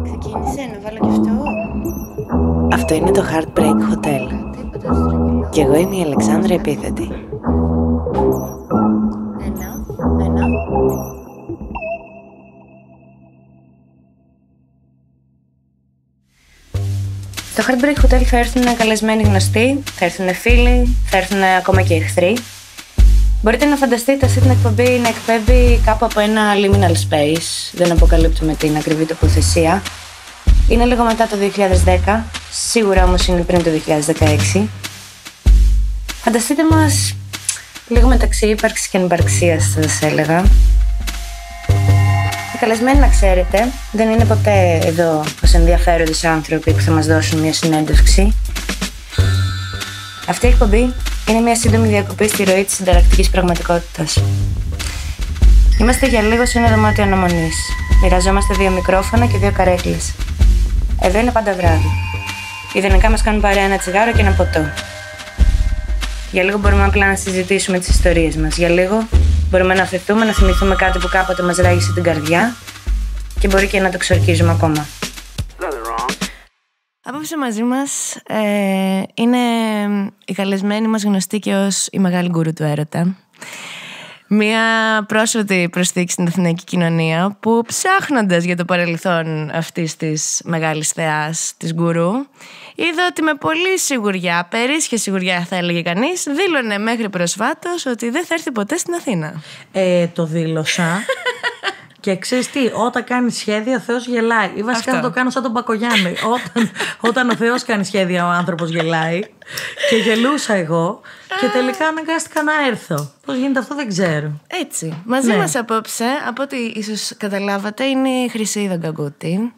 Ξεκίνησε, να βάλω κι αυτό. Αυτό είναι το Heartbreak Hotel. Και εγώ είμαι η Αλεξάνδρα Επίθετη. Ένα. Στο Heartbreak Hotel θα έρθουν καλεσμένοι γνωστοί, θα έρθουν φίλοι, θα έρθουν ακόμα και εχθροί. Μπορείτε να φανταστείτε αυτή την εκπομπή να εκπέμπει κάπου από ένα liminal space. Δεν αποκαλύπτουμε την ακριβή τοποθεσία. Είναι λίγο μετά το 2010, σίγουρα όμως είναι πριν το 2016. Φανταστείτε μας λίγο μεταξύ ύπαρξης και ανυπαρξίας, θα σας έλεγα. Οι καλεσμένοι, να ξέρετε, δεν είναι ποτέ εδώ ως ενδιαφέροντες άνθρωποι που θα μας δώσουν μια συνέντευξη. Αυτή η εκπομπή είναι μια σύντομη διακοπή στη ροή της συνταρακτικής πραγματικότητας. Είμαστε για λίγο σε ένα δωμάτιο αναμονής. Μοιραζόμαστε 2 μικρόφωνα και 2 καρέκλες. Εδώ είναι πάντα βράδυ. Ιδανικά μας κάνουν παρέα ένα τσιγάρο και ένα ποτό. Για λίγο μπορούμε απλά να συζητήσουμε τις ιστορίες μας. Για λίγο μπορούμε να αφαιθούμε, να θυμηθούμε κάτι που κάποτε μας ράγισε την καρδιά και μπορεί και να το ξορκίζουμε ακόμα. Απόψε μαζί μας είναι η καλεσμένη μας γνωστή και ως η μεγάλη γκουρού του έρωτα. Μία πρόσφατη προσθήκη στην αθηναϊκή κοινωνία που, ψάχνοντας για το παρελθόν αυτής της μεγάλης θεάς, της γκουρού, είδα ότι με πολύ σιγουριά, περίσσια σιγουριά θα έλεγε κανείς, δήλωνε μέχρι προσφάτως ότι δεν θα έρθει ποτέ στην Αθήνα. Το δήλωσα. Και ξέρεις τι, όταν κάνει σχέδια ο Θεός γελάει. Ή βασικά θα το κάνω σαν τον Μπακογιάννη. Όταν ο Θεός κάνει σχέδια ο άνθρωπος γελάει. Και γελούσα εγώ. Και τελικά αναγκάστηκα να έρθω. Πώς γίνεται αυτό δεν ξέρω. Έτσι. Μαζί μας απόψε, από ό,τι ίσως καταλάβατε, είναι η Χρυσή Γκαγκούτη.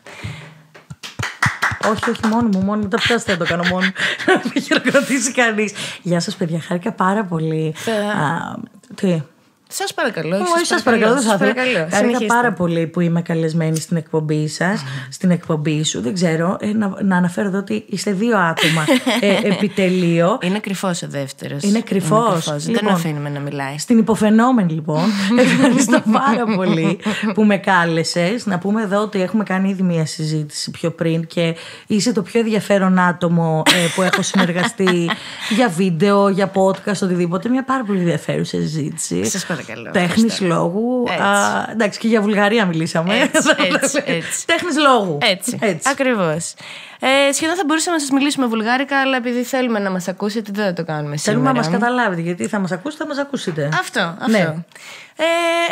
Όχι, μόνο μου τα πιάσετε, το κάνω μόνο. Να με χειροκροτήσει κανείς. Γεια σας, παιδιά, χάρηκα πάρα πολύ. Τι. Σας παρακαλώ. Σας παρακαλώ. Χάρηκα πάρα πολύ που είμαι καλεσμένη στην εκπομπή σας, στην εκπομπή σου. Δεν ξέρω, να αναφέρω εδώ ότι είστε 2 άτομα επιτελείο. Είναι κρυφός ο δεύτερος. Είναι κρυφός. Δεν τον αφήνουμε να μιλάει. Στην υποφαινόμενη, λοιπόν. Ευχαριστώ πάρα πολύ που με κάλεσες. Να πούμε εδώ ότι έχουμε κάνει ήδη μια συζήτηση πιο πριν και είσαι το πιο ενδιαφέρον άτομο που έχω συνεργαστεί για βίντεο, για podcast, οτιδήποτε. Μια πάρα πολύ ενδιαφέρουσα συζήτηση. Σας παρακαλώ. Τέχνης λόγου. Εντάξει, και για Βουλγαρία μιλήσαμε. Έτσι. Τέχνης λόγου. Έτσι. Ακριβώς. Σχεδόν θα μπορούσαμε να σας μιλήσουμε βουλγάρικα, αλλά επειδή θέλουμε να μας ακούσετε, δεν θα το κάνουμε σήμερα. Θέλουμε να μας καταλάβετε, γιατί θα μας ακούσετε, θα μας ακούσετε. Αυτό. Ναι.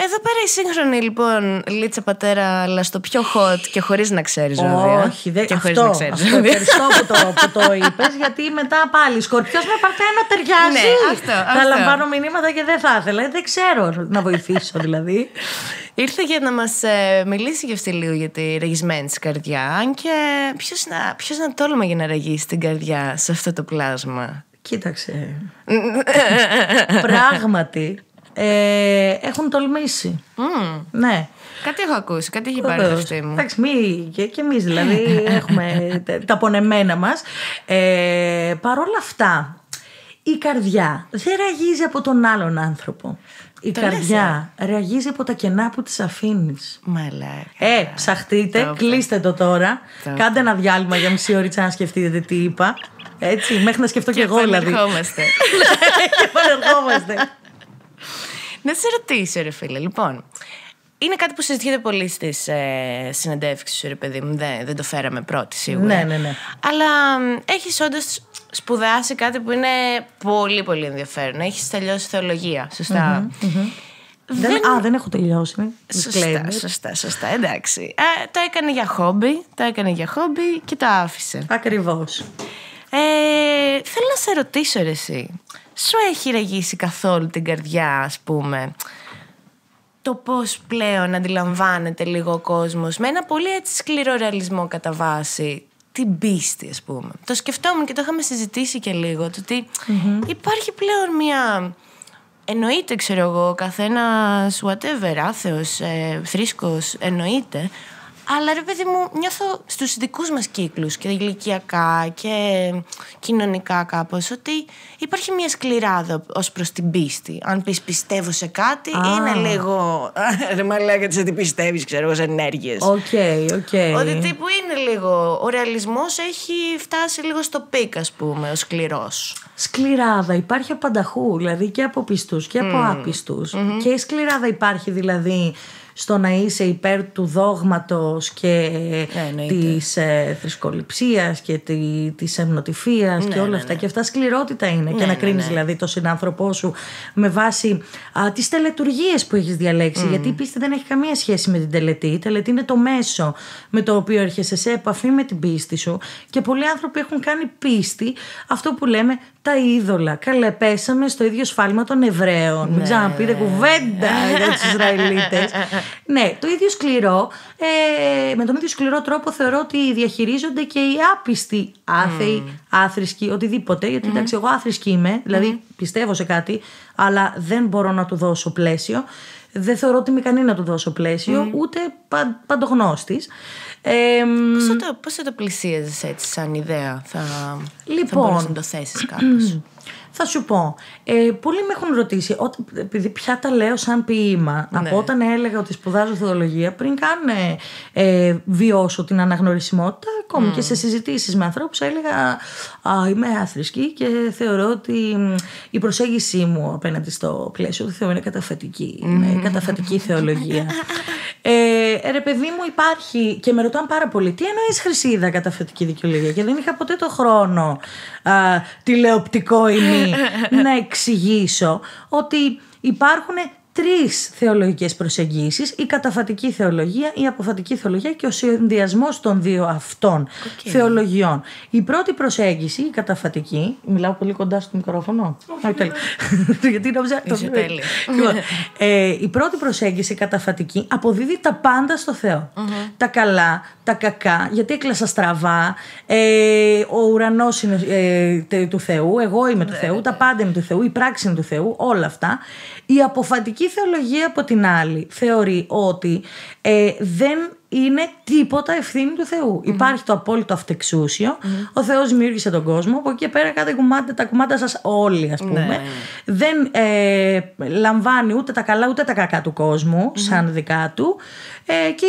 Εδώ πέρα η σύγχρονη, λοιπόν, Λίτσα Πατέρα, αλλά στο πιο hot και χωρίς να ξέρεις, βέβαια. Όχι, αυτό. Ευχαριστώ που το είπες, γιατί μετά πάλι Σκορπιός με Παρθένο ταιριάζει. Ναι, αυτό. Θα λαμβάνω μηνύματα και δεν θα ήθελα. Δεν ξέρω να βοηθήσω, δηλαδή. Ήρθε για να μας μιλήσει για αυτή λίγο για τη ραγισμένη της καρδιά. Αν και ποιος να τόλμαγε να ραγίσει την καρδιά σε αυτό το πλάσμα. Κοίταξε. Πράγματι έχουν τολμήσει. Ναι. Κάτι έχω ακούσει, κάτι έχει πάρει το αυτί μου. Εντάξει, και εμείς δηλαδή έχουμε τα πονεμένα μας. Παρ' όλα αυτά, η καρδιά δεν ραγίζει από τον άλλον άνθρωπο. Η καρδιά ραγίζει από τα κενά που της αφήνεις. Μαλάκα. Ψαχτείτε, κλείστε το τώρα. Κάντε ένα διάλειμμα για μισή ώριτσα να σκεφτείτε τι είπα. Έτσι, μέχρι να σκεφτώ κι εγώ δηλαδή. Και επανερχόμαστε. Να σε ρωτήσω, ρε φίλε, λοιπόν. Είναι κάτι που συζητιέται πολύ στις συνεντεύξεις σου, ρε παιδί μου. Δεν το φέραμε πρώτη σίγουρα. Ναι. Αλλά έχεις όντως σπουδάσει κάτι που είναι πολύ πολύ ενδιαφέρον. Έχεις τελειώσει θεολογία, σωστά. Δεν έχω τελειώσει. Σωστά, εντάξει. Το έκανε για χόμπι και το άφησε. Ακριβώς. Θέλω να σε ρωτήσω, ρε εσύ. Σου έχει ραγίσει καθόλου την καρδιά, ας πούμε, το πώς πλέον αντιλαμβάνεται λίγο ο κόσμος με ένα πολύ έτσι σκληρό ρεαλισμό κατά βάση την πίστη, ας πούμε. Το σκεφτόμουν και το είχαμε συζητήσει και λίγο, το ότι υπάρχει πλέον μια... Εννοείται, ξέρω εγώ, καθένας whatever, άθεος, θρήσκος, εννοείται, Αλλά ρε παιδί μου, νιώθω στους δικούς μας κύκλους και ηλικιακά και κοινωνικά κάπως ότι υπάρχει μια σκληράδα ως προς την πίστη. Αν πεις πιστεύω σε κάτι, είναι λίγο. Ρε μαλάκα, σε τι πιστεύεις, ξέρω εγώ, σε ενέργειες. Ότι τύπου είναι λίγο. Ο ρεαλισμός έχει φτάσει λίγο στο πικ, ας πούμε, ο σκληρός. Σκληράδα υπάρχει από πανταχού, δηλαδή και από πιστούς και από άπιστους. Και η σκληράδα υπάρχει δηλαδή στο να είσαι υπέρ του δόγματος και της θρησκοληψίας και της εμνοτυφίας και όλα αυτά. Και αυτά σκληρότητα είναι. Και να κρίνεις δηλαδή τον συνάνθρωπό σου με βάση τις τελετουργίες που έχεις διαλέξει. Γιατί η πίστη δεν έχει καμία σχέση με την τελετή. Η τελετή είναι το μέσο με το οποίο έρχεσαι σε επαφή με την πίστη σου. Και πολλοί άνθρωποι έχουν κάνει πίστη αυτό που λέμε τα είδωλα. Καλέ, πέσαμε στο ίδιο σφάλμα των Εβραίων. Μην ξαναπείτε κουβέντα για τους Ισραηλίτες. Ναι, το ίδιο σκληρό, με τον ίδιο σκληρό τρόπο θεωρώ ότι διαχειρίζονται και οι άπιστοι άθεοι, άθρησκοι, οτιδήποτε. Γιατί εντάξει, εγώ άθρησκη είμαι, δηλαδή πιστεύω σε κάτι, αλλά δεν μπορώ να του δώσω πλαίσιο. Δεν θεωρώ ότι είμαι ικανή να του δώσω πλαίσιο, ούτε παντογνώστης. Πώς θα το πλησίαζες έτσι σαν ιδέα, θα Λοιπόν, μπορείς να το θέσεις κάπως? Θα σου πω, πολλοί με έχουν ρωτήσει, επειδή πια τα λέω σαν ποίημα, από όταν έλεγα ότι σπουδάζω θεολογία, πριν καν βιώσω την αναγνωρισιμότητα, ακόμη και σε συζητήσεις με ανθρώπους, έλεγα είμαι άθρησκη και θεωρώ ότι η προσέγγιση μου απέναντι στο πλαίσιο του Θεού είναι καταφατική. Είναι καταφατική θεολογία. Ρε παιδί μου, υπάρχει, και με ρωτάνε πάρα πολύ, τι εννοείς Χρυσίδα καταφατική δικαιολογία? Και δεν είχα ποτέ το χρόνο τηλεοπτικό ημί να εξηγήσω ότι υπάρχουν 3 θεολογικές προσεγγίσεις: η καταφατική θεολογία, η αποφατική θεολογία και ο συνδυασμός των 2 αυτών θεολογιών. Η πρώτη προσέγγιση, η καταφατική. Μιλάω πολύ κοντά στο μικρόφωνο. Γιατί νόμιζα. Η πρώτη προσέγγιση, η καταφατική, αποδίδει τα πάντα στο Θεό. Τα καλά, τα κακά, γιατί έκλασα στραβά. Ο ουρανός είναι του Θεού, εγώ είμαι του Θεού, τα πάντα είναι του Θεού, η πράξη είναι του Θεού, όλα αυτά. Η αποφατική θεολογία από την άλλη θεωρεί ότι δεν είναι τίποτα ευθύνη του Θεού. Υπάρχει το απόλυτο αυτεξούσιο. Ο Θεός δημιούργησε τον κόσμο. Από εκεί και πέρα κάτε τα κουμάτα σας όλοι, ας πούμε. Δεν λαμβάνει ούτε τα καλά ούτε τα κακά του κόσμου σαν δικά του. Και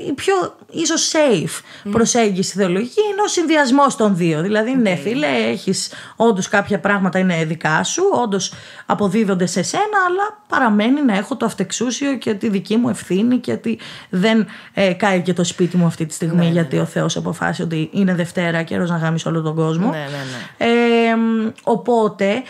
η πιο ίσως safe προσέγγιση θεολογική είναι ο συνδυασμός των 2. Δηλαδή, ναι, φίλε, έχεις όντως κάποια πράγματα είναι δικά σου, όντως αποδίδονται σε σένα, αλλά παραμένει να έχω το αυτεξούσιο και τη δική μου ευθύνη και ότι δεν κάει και το σπίτι μου αυτή τη στιγμή, γιατί ο Θεός αποφάσισε ότι είναι Δευτέρα, καιρός να γάμεις όλο τον κόσμο. Οπότε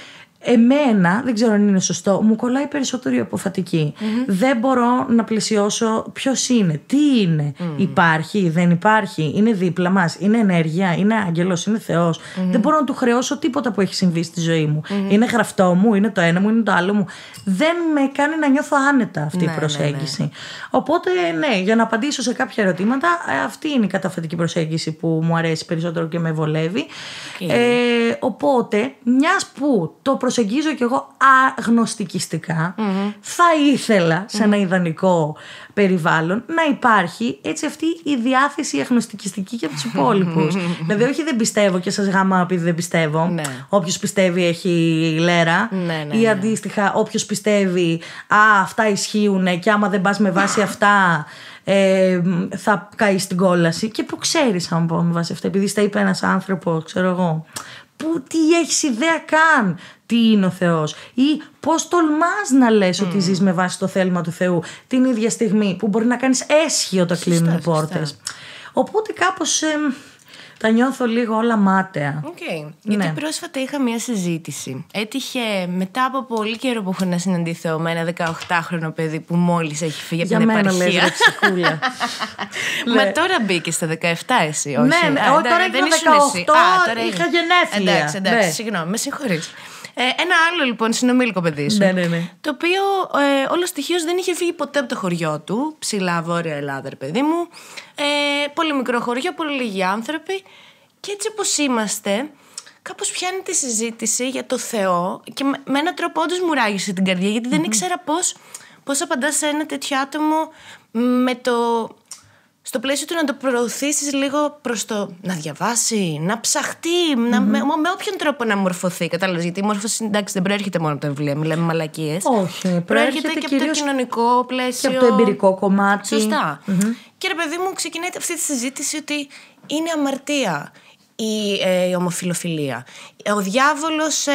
εμένα, δεν ξέρω αν είναι σωστό, μου κολλάει περισσότερο η αποφατική. Δεν μπορώ να πλαισιώσω ποιος είναι, τι είναι, υπάρχει, δεν υπάρχει, είναι δίπλα μας, είναι ενέργεια, είναι άγγελος, είναι Θεός. Δεν μπορώ να του χρεώσω τίποτα που έχει συμβεί στη ζωή μου. Είναι γραφτό μου, είναι το ένα μου, είναι το άλλο μου. Δεν με κάνει να νιώθω άνετα αυτή η προσέγγιση. Οπότε, ναι, για να απαντήσω σε κάποια ερωτήματα, αυτή είναι η καταφατική προσέγγιση που μου αρέσει περισσότερο και με βολεύει. Οπότε, μιας που το προσεγγίζω κι εγώ αγνωστικιστικά, θα ήθελα σε ένα ιδανικό περιβάλλον να υπάρχει έτσι αυτή η διάθεση αγνωστικιστική για τους υπόλοιπους. Δηλαδή, όχι δεν πιστεύω και σας γάμα επειδή δεν πιστεύω. Όποιος πιστεύει έχει λέρα. Ή αντίστοιχα, όποιος πιστεύει αυτά ισχύουν και άμα δεν πας με βάση αυτά θα καεί στην κόλαση. Και που ξέρεις αν πω με βάση αυτά, επειδή στα είπε ένας άνθρωπος, ξέρω εγώ, που τι έχεις ιδέα καν τι είναι ο Θεός, ή πώς τολμάς να λες ότι ζεις με βάση το θέλημα του Θεού την ίδια στιγμή που μπορεί να κάνεις έσχυο όταν κλείνουν οι πόρτες. Οπότε κάπως τα νιώθω λίγο όλα μάταια. Γιατί πρόσφατα είχα μια συζήτηση. Έτυχε μετά από πολύ καιρό που έχω να συναντηθώ με ένα 18χρονο παιδί που μόλις έχει φύγει από την επαρχία. Για μένα λες, ψυχούλα. Μα τώρα μπήκε στα 17 εσύ, όχι? Ναι, τώρα είναι 18, είχα γενέθλια. Εντάξει, συγγνώμη, με συγχωρείς. Ένα άλλο λοιπόν συνομήλικο παιδί σου, το οποίο όλο στοιχείως δεν είχε φύγει ποτέ από το χωριό του, ψηλά βόρεια Ελλάδα, ρε παιδί μου, πολύ μικρό χωριό, πολύ λίγοι άνθρωποι, και έτσι όπως είμαστε κάπως πιάνει τη συζήτηση για το Θεό και με έναν τρόπο όντως μου ράγισε την καρδιά, γιατί δεν ήξερα πώς απαντάς σε ένα τέτοιο άτομο με το στο πλαίσιο του να το προωθήσεις λίγο προς το να διαβάσει, να ψαχτεί, με όποιον τρόπο να μορφωθεί. Κατάλαβες, γιατί η μόρφωση, εντάξει, δεν προέρχεται μόνο από τα βιβλία, μιλάμε μαλακίες. Όχι, προέρχεται και από το κοινωνικό πλαίσιο. Και από το εμπειρικό κομμάτι. Σωστά. Και ρε παιδί μου, ξεκινάει αυτή τη συζήτηση ότι είναι αμαρτία η ομοφιλοφιλία. Ο διάβολος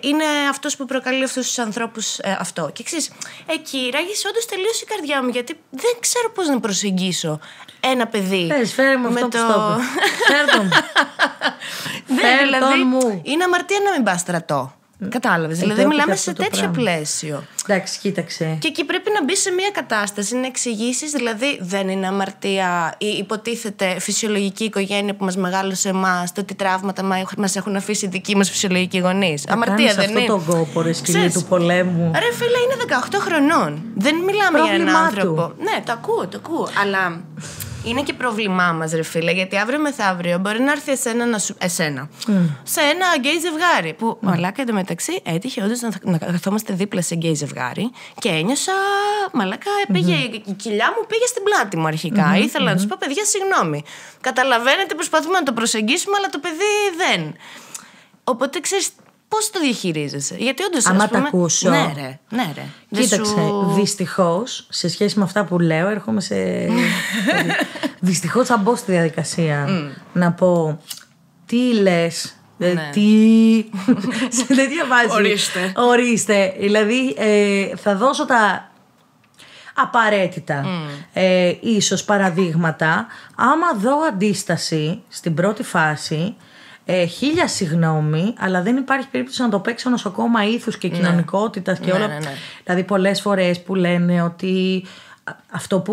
είναι αυτός που προκαλεί αυτούς τους ανθρώπους αυτό. Και ξέρεις, εκεί ράγισε όντως τελείως η καρδιά μου, γιατί δεν ξέρω πώς να προσεγγίσω ένα παιδί. Φέρε μου αυτό που στο Φέρ τον. Δηλαδή, είναι αμαρτία να μην πας στρατό. Κατάλαβες. Δηλαδή, μιλάμε σε τέτοιο πλαίσιο. Εντάξει, κοίταξε. Και εκεί πρέπει να μπει σε μια κατάσταση, να εξηγήσεις, δηλαδή, δεν είναι αμαρτία ή υποτίθεται φυσιολογική οικογένεια που μας μεγάλωσε εμάς, το τι τραύματα μας έχουν αφήσει οι δικοί μας φυσιολογικοί γονείς. Αμαρτία δεν είναι. Αυτό τον κόπο, ρε σκυλί του πολέμου. Ρε φίλε, είναι 18 χρονών. Δεν μιλάμε για έναν άνθρωπο. Ναι, το ακούω. Αλλά είναι και πρόβλημά μας, ρε φίλε, γιατί αύριο μεθαύριο μπορεί να έρθει εσένα σε ένα γκέι ζευγάρι. Που μαλάκα εντωμεταξύ έτυχε όντως να καθόμαστε δίπλα σε γκέι ζευγάρι και ένιωσα. Μαλάκα, η κοιλιά μου πήγε στην πλάτη μου αρχικά. Ήθελα να τους πω, παιδιά, συγγνώμη. Καταλαβαίνετε, προσπαθούμε να το προσεγγίσουμε, αλλά το παιδί δεν. Οπότε ξέρεις. Πώς το διαχειρίζεσαι, γιατί όντως. Άμα τα ακούσω. Ναι, ρε. Κοίταξε, δυστυχώς, σε σχέση με αυτά που λέω, έρχομαι σε. Δυστυχώς θα μπω στη διαδικασία να πω τι λες. Τι. Σε τέτοια βάση. Ορίστε. Δηλαδή, θα δώσω τα απαραίτητα ίσως παραδείγματα. Άμα δω αντίσταση στην πρώτη φάση. 1000 συγγνώμη, αλλά δεν υπάρχει περίπτωση να το παίξω νοσοκόμα ήθους και κοινωνικότητας και όλα. Δηλαδή, πολλές φορές που λένε ότι αυτό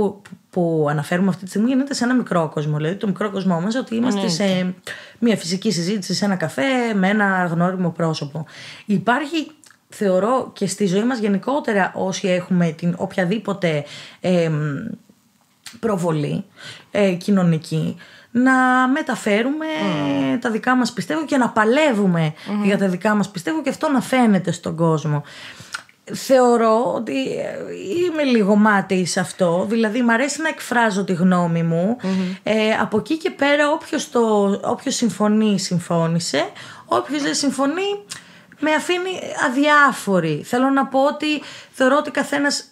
που αναφέρουμε αυτή τη στιγμή γίνεται σε ένα μικρό κόσμο. Δηλαδή, το μικρό κοσμό μας, ότι είμαστε σε μια φυσική συζήτηση, σε ένα καφέ, με ένα γνώριμο πρόσωπο. Υπάρχει, θεωρώ, και στη ζωή μας γενικότερα, όσοι έχουμε την οποιαδήποτε προβολή κοινωνική, να μεταφέρουμε τα δικά μας, πιστεύω, και να παλεύουμε για τα δικά μας, πιστεύω, και αυτό να φαίνεται στον κόσμο. Θεωρώ ότι είμαι λίγο μάταιη σε αυτό, δηλαδή μ' αρέσει να εκφράζω τη γνώμη μου. Από εκεί και πέρα όποιος συμφωνεί, συμφώνησε. Όποιος δεν συμφωνεί, με αφήνει αδιάφορη. Θέλω να πω ότι θεωρώ ότι καθένας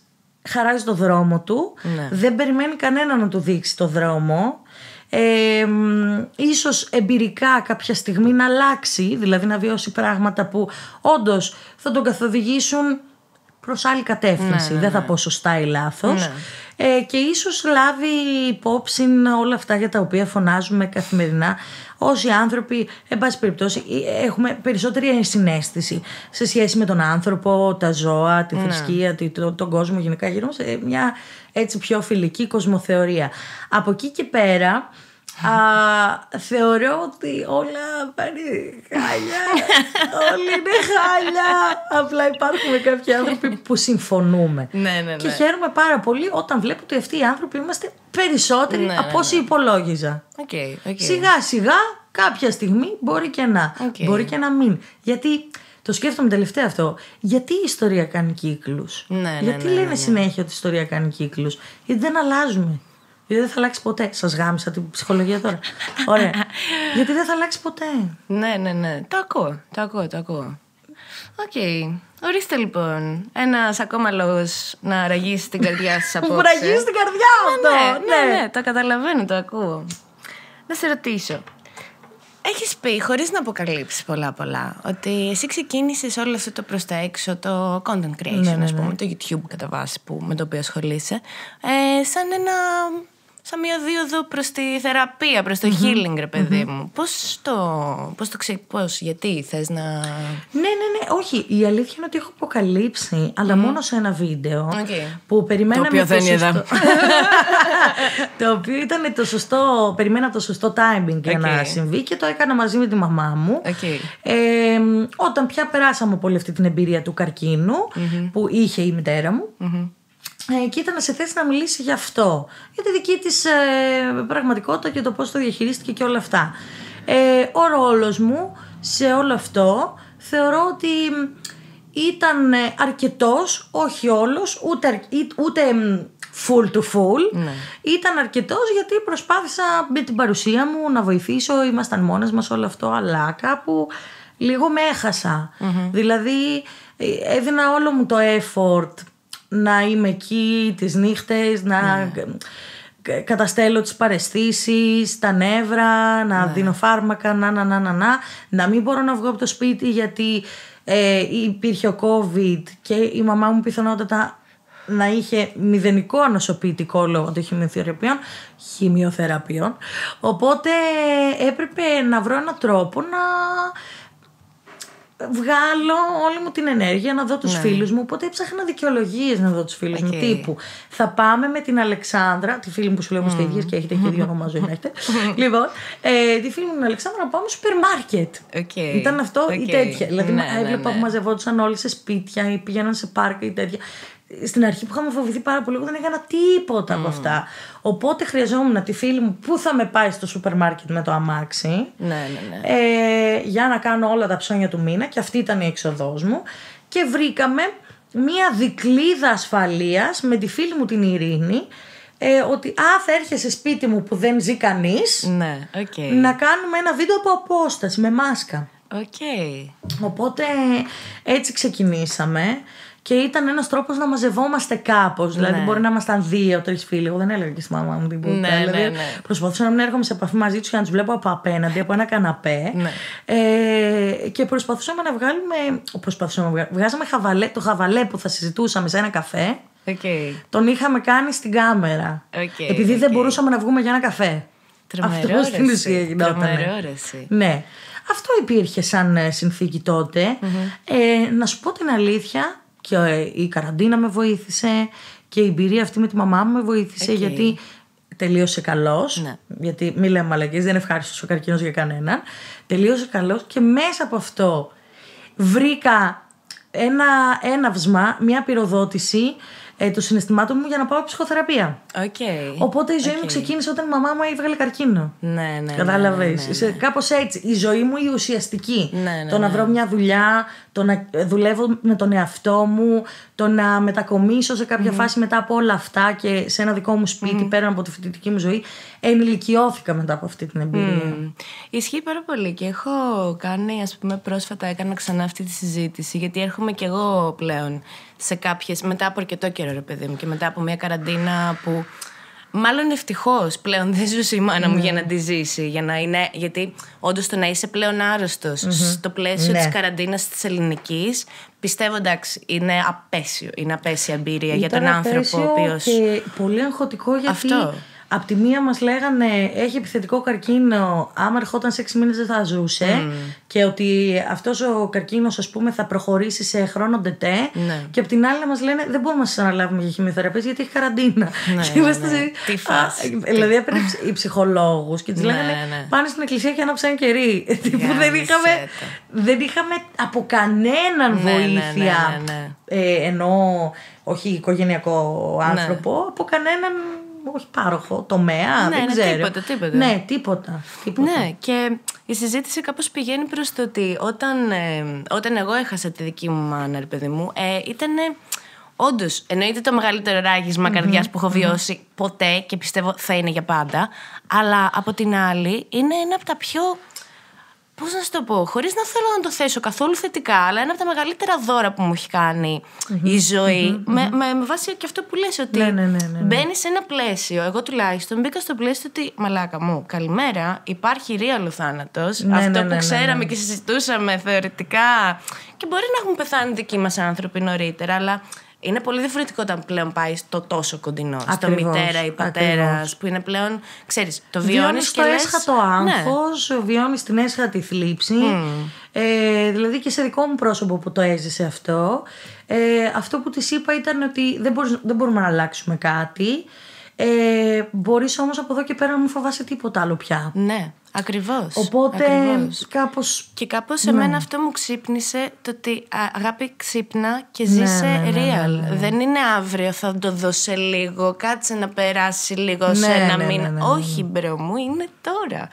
χαράζει το δρόμο του, δεν περιμένει κανένα να του δείξει το δρόμο. Ίσως εμπειρικά κάποια στιγμή να αλλάξει, δηλαδή να βιώσει πράγματα που όντως θα τον καθοδηγήσουν προς άλλη κατεύθυνση. Δεν θα πω σωστά ή λάθος. Και ίσως λάβει υπόψη όλα αυτά για τα οποία φωνάζουμε καθημερινά όσοι άνθρωποι, εν πάση περιπτώσει, έχουμε περισσότερη ενσυναίσθηση σε σχέση με τον άνθρωπο, τα ζώα, τη θρησκεία, τον κόσμο γενικά, γύρω σε μια έτσι πιο φιλική κοσμοθεωρία. Από εκεί και πέρα θεωρώ ότι όλα πάνε χάλια. Όλοι είναι χάλια. Απλά υπάρχουν κάποιοι άνθρωποι που συμφωνούμε. Και χαίρομαι πάρα πολύ όταν βλέπω ότι αυτοί οι άνθρωποι είμαστε περισσότεροι από όσοι υπολόγιζα. Σιγά σιγά κάποια στιγμή μπορεί και να. Μπορεί και να μην. Γιατί το σκέφτομαι τελευταία αυτό. Γιατί η ιστορία κάνει κύκλους? Γιατί λένε συνέχεια ότι η ιστορία κάνει κύκλους? Γιατί δεν αλλάζουμε. Γιατί δεν θα αλλάξει ποτέ. Σας γάμισα την ψυχολογία τώρα. Ωραία. Γιατί δεν θα αλλάξει ποτέ. Ναι. Το ακούω. Οκ. Ορίστε λοιπόν. Ένας ακόμα λόγος να ραγίσει την καρδιά σας απόψε. Μου ραγίσει την καρδιά αυτό. Ναι, το καταλαβαίνω, το ακούω. Να σε ρωτήσω. Έχεις πει, χωρίς να αποκαλύψεις πολλά, ότι εσύ ξεκίνησες όλο αυτό το προς τα έξω, το content creation, ας πούμε, το YouTube κατά βάση με το οποίο ασχολείσαι, σαν μια δίωδο προς τη θεραπεία, προς το healing, ρε παιδί μου. Πώς, γιατί θες να... Ναι, όχι. Η αλήθεια είναι ότι έχω αποκαλύψει, αλλά μόνο σε ένα βίντεο που περιμέναμε το οποίο δεν είδα. Το οποίο ήταν το σωστό, περιμένα το σωστό timing για να συμβεί και το έκανα μαζί με τη μαμά μου. Όταν πια περάσαμε από όλη αυτή την εμπειρία του καρκίνου που είχε η μητέρα μου. Και ήταν σε θέση να μιλήσει για αυτό, για τη δική της πραγματικότητα και το πώς το διαχειρίστηκε και όλα αυτά. Ο ρόλος μου σε όλο αυτό θεωρώ ότι ήταν αρκετός, όχι όλος, ούτε full to full. Ναι. Ήταν αρκετός γιατί προσπάθησα με την παρουσία μου να βοηθήσω. Ήμασταν μόνες μας όλο αυτό, αλλά κάπου λίγο με έχασα. Δηλαδή έδινα όλο μου το effort να είμαι εκεί τις νύχτες, να καταστέλω τις παραισθήσεις, τα νεύρα, να δίνω φάρμακα, να μην μπορώ να βγω από το σπίτι γιατί υπήρχε ο COVID και η μαμά μου πιθανότατα να είχε μηδενικό ανοσοποιητικό λόγω των χημειοθεραπείων. Οπότε έπρεπε να βρω έναν τρόπο να βγάλω όλη μου την ενέργεια, να δω τους φίλους μου. Οπότε έψαχνα δικαιολογίες να δω τους φίλους μου. Τύπου, θα πάμε με την Αλεξάνδρα, τη φίλη μου που σου λέω είμαστε ίδιες και έχετε και δύο ονόμα ζωή να έχετε. Λοιπόν, τη φίλη μου την Αλεξάνδρα να πάμε στο σούπερ μάρκετ. Ήταν αυτό ή τέτοια. Δηλαδή έβλεπα που μαζευόντουσαν όλοι σε σπίτια ή πηγαίναν σε πάρκα ή τέτοια. Στην αρχή που είχαμε φοβηθεί πάρα πολύ, εγώ δεν έκανα τίποτα από αυτά. Οπότε χρειαζόμουν τη φίλη μου που θα με πάει στο σούπερ μάρκετ με το αμάξι. Για να κάνω όλα τα ψώνια του μήνα, και αυτή ήταν η έξοδός μου. Και βρήκαμε μία δικλείδα ασφαλείας με τη φίλη μου την Ειρήνη. Ότι θα έρχεσαι σπίτι μου που δεν ζει κανείς, να κάνουμε ένα βίντεο από απόσταση με μάσκα. Οπότε έτσι ξεκινήσαμε. Και ήταν ένας τρόπος να μαζευόμαστε κάπως. Δηλαδή, μπορεί να ήμασταν 2-3 φίλοι. Εγώ δεν έλεγα και στη μαμά μου τίποτα. Δηλαδή, προσπαθούσα να μην έρχομαι σε επαφή μαζί τους και να τους βλέπω από απέναντι, από ένα καναπέ. Και προσπαθούσαμε να βγάλουμε. Βγάζαμε το χαβαλέ που θα συζητούσαμε σε ένα καφέ. Τον είχαμε κάνει στην κάμερα. Επειδή δεν μπορούσαμε να βγούμε για ένα καφέ. Αυτό στην ουσία γινόταν. Ναι. Αυτό υπήρχε σαν συνθήκη τότε. Να σου πω την αλήθεια. Και η καραντίνα με βοήθησε και η εμπειρία αυτή με τη μαμά μου με βοήθησε γιατί τελείωσε καλώς. Γιατί μη λέμε μαλακίες, δεν ευχάριστος ο καρκίνος για κανέναν. Τελείωσε καλώς και μέσα από αυτό βρήκα ένα έναυσμα, μια πυροδότηση των συναισθημάτων μου για να πάω ψυχοθεραπεία. Οπότε η ζωή μου ξεκίνησε όταν η μαμά μου έβγαλε καρκίνο. Κατάλαβες. Κάπως έτσι. Η ζωή μου η ουσιαστική. Το να βρω μια δουλειά, το να δουλεύω με τον εαυτό μου, το να μετακομίσω σε κάποια φάση μετά από όλα αυτά και σε ένα δικό μου σπίτι πέραν από τη φοιτητική μου ζωή. Ενηλικιώθηκα μετά από αυτή την εμπειρία. Ισχύει πάρα πολύ και έχω κάνει, ας πούμε, πρόσφατα έκανα ξανά αυτή τη συζήτηση, γιατί έρχομαι κι εγώ πλέον σε κάποιες, μετά από αρκετό καιρό ρε παιδί μου και μετά από μια καραντίνα που μάλλον ευτυχώς πλέον δεν ζούσε η μάνα μου για να τη ζήσει, γιατί όντως το να είσαι πλέον άρρωστος στο πλαίσιο της καραντίνας της ελληνικής, πιστεύω εντάξει είναι απέσιο, είναι απέσια εμπειρία για τον άνθρωπο ο οποίος... Και πολύ αγχωτικό γιατί απ' τη μία μας λέγανε έχει επιθετικό καρκίνο, άμα ερχόταν σε 6 μήνες δεν θα ζούσε και ότι αυτός ο καρκίνος ας πούμε θα προχωρήσει σε χρόνο ντετέ και απ' την άλλη μας λένε δεν μπορούμε να σας αναλάβουμε για χημειοθεραπείες γιατί έχει καραντίνα. Τι φάση. Δηλαδή έπαιρνε οι ψυχολόγους και τις λέγανε πάνε στην εκκλησία και άναψαν κερί. Δεν είχαμε από κανέναν βοήθεια ενώ όχι οικογενειακό άνθρωπο, από κανέναν όχι πάροχο, τομέα, δεν ξέρω. Τίποτα. Ναι, τίποτα. Ναι, και η συζήτηση κάπως πηγαίνει προς το ότι όταν εγώ έχασα τη δική μου μάνα, ρε παιδί μου, ήταν όντως, εννοείται το μεγαλύτερο ράγισμα καρδιάς που έχω βιώσει ποτέ και πιστεύω θα είναι για πάντα, αλλά από την άλλη είναι ένα από τα πιο... Πώς να σου το πω, χωρίς να θέλω να το θέσω καθόλου θετικά, αλλά ένα από τα μεγαλύτερα δώρα που μου έχει κάνει η ζωή, με βάση και αυτό που λες, ότι μπαίνει σε ένα πλαίσιο. Εγώ τουλάχιστον μπήκα στο πλαίσιο ότι, μαλάκα μου, καλημέρα, υπάρχει real ο θάνατος. Αυτό που ξέραμε και συζητούσαμε θεωρητικά. Και μπορεί να έχουν πεθάνει δικοί μας άνθρωποι νωρίτερα, αλλά είναι πολύ διαφορετικό όταν πλέον πάει στο τόσο κοντινό. Στο μητέρα ή πατέρας, που είναι πλέον, ξέρεις, το βιώνεις και λες... έσχατο άγχος, βιώνεις την έσχατη θλίψη. Δηλαδή και σε δικό μου πρόσωπο που το έζησε αυτό. Αυτό που της είπα ήταν ότι δεν μπορούμε να αλλάξουμε κάτι. Μπορείς όμως από εδώ και πέρα να μην φοβάσαι τίποτα άλλο πια. Ναι, Ακριβώς. Οπότε ακριβώς. κάπως. Και κάπως εμένα αυτό μου ξύπνησε το ότι αγάπη, ξύπνα και ζήσε real. Δεν είναι αύριο, θα το δω σε λίγο, κάτσε να περάσει λίγο σε ένα μήνα. Όχι, μπρο μου, είναι τώρα.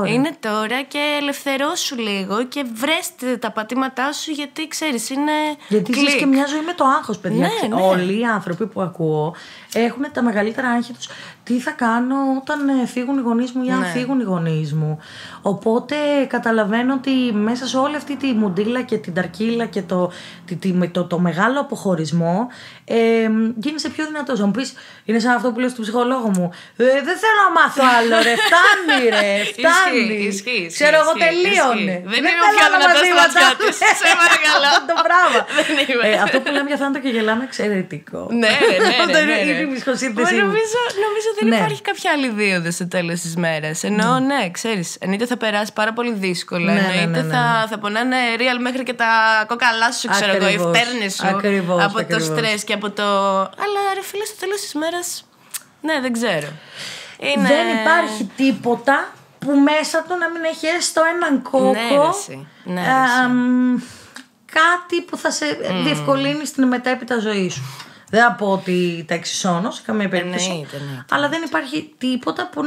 Είναι τώρα και ελευθερώσου λίγο και βρέστε τα πατήματά σου, γιατί ξέρεις, είναι. Γιατί ζεις και μια ζωή με το άγχος, παιδιά. Όλοι οι άνθρωποι που ακούω έχουν τα μεγαλύτερα άγχη τους. Τι θα κάνω όταν φύγουν οι γονείς μου ή αν φύγουν οι γονείς μου. Οπότε καταλαβαίνω ότι μέσα σε όλη αυτή τη μουντίλα και την ταρκύλα και το μεγάλο αποχωρισμό γίνεσαι πιο δυνατός. Θα μου πεις, είναι σαν αυτό που λέω στον ψυχολόγο μου, δεν θέλω να μάθω άλλο, ρε, φτάνει ρε, φτάνει. Ξέρω εγώ, τελείωνε. Δεν είμαι πιο δυνατός μαθηματής, σε παρακαλώ. Αυτό το πράγμα. Αυτό που λέμε για θάνατο και γελάμε εξαιρετικό. Ναι. Είναι η ψυχοσύνθεση. Νομίζω δεν υπάρχει κάποια άλλη δίωδο στο τέλος της μέρας. Ενώ ναι, ξέρεις, εννοείται θα περάσει πάρα πολύ δύσκολα. Εννοείται θα πονάνε real μέχρι και τα κόκαλά σου, ξέρω εγώ, οι φτέρνες σου από το στρες και από το. Αλλά ρε φίλε, στο τέλος της μέρας, ναι, δεν ξέρω. Δεν υπάρχει τίποτα που μέσα του να μην έχει έστω έναν κόκο. Ναι, κάτι που θα σε διευκολύνει στην μετέπειτα ζωή σου. Δεν θα πω ότι τα εξισώνω σε καμία περίπτωση. Εννοείται. Αλλά δεν υπάρχει τίποτα που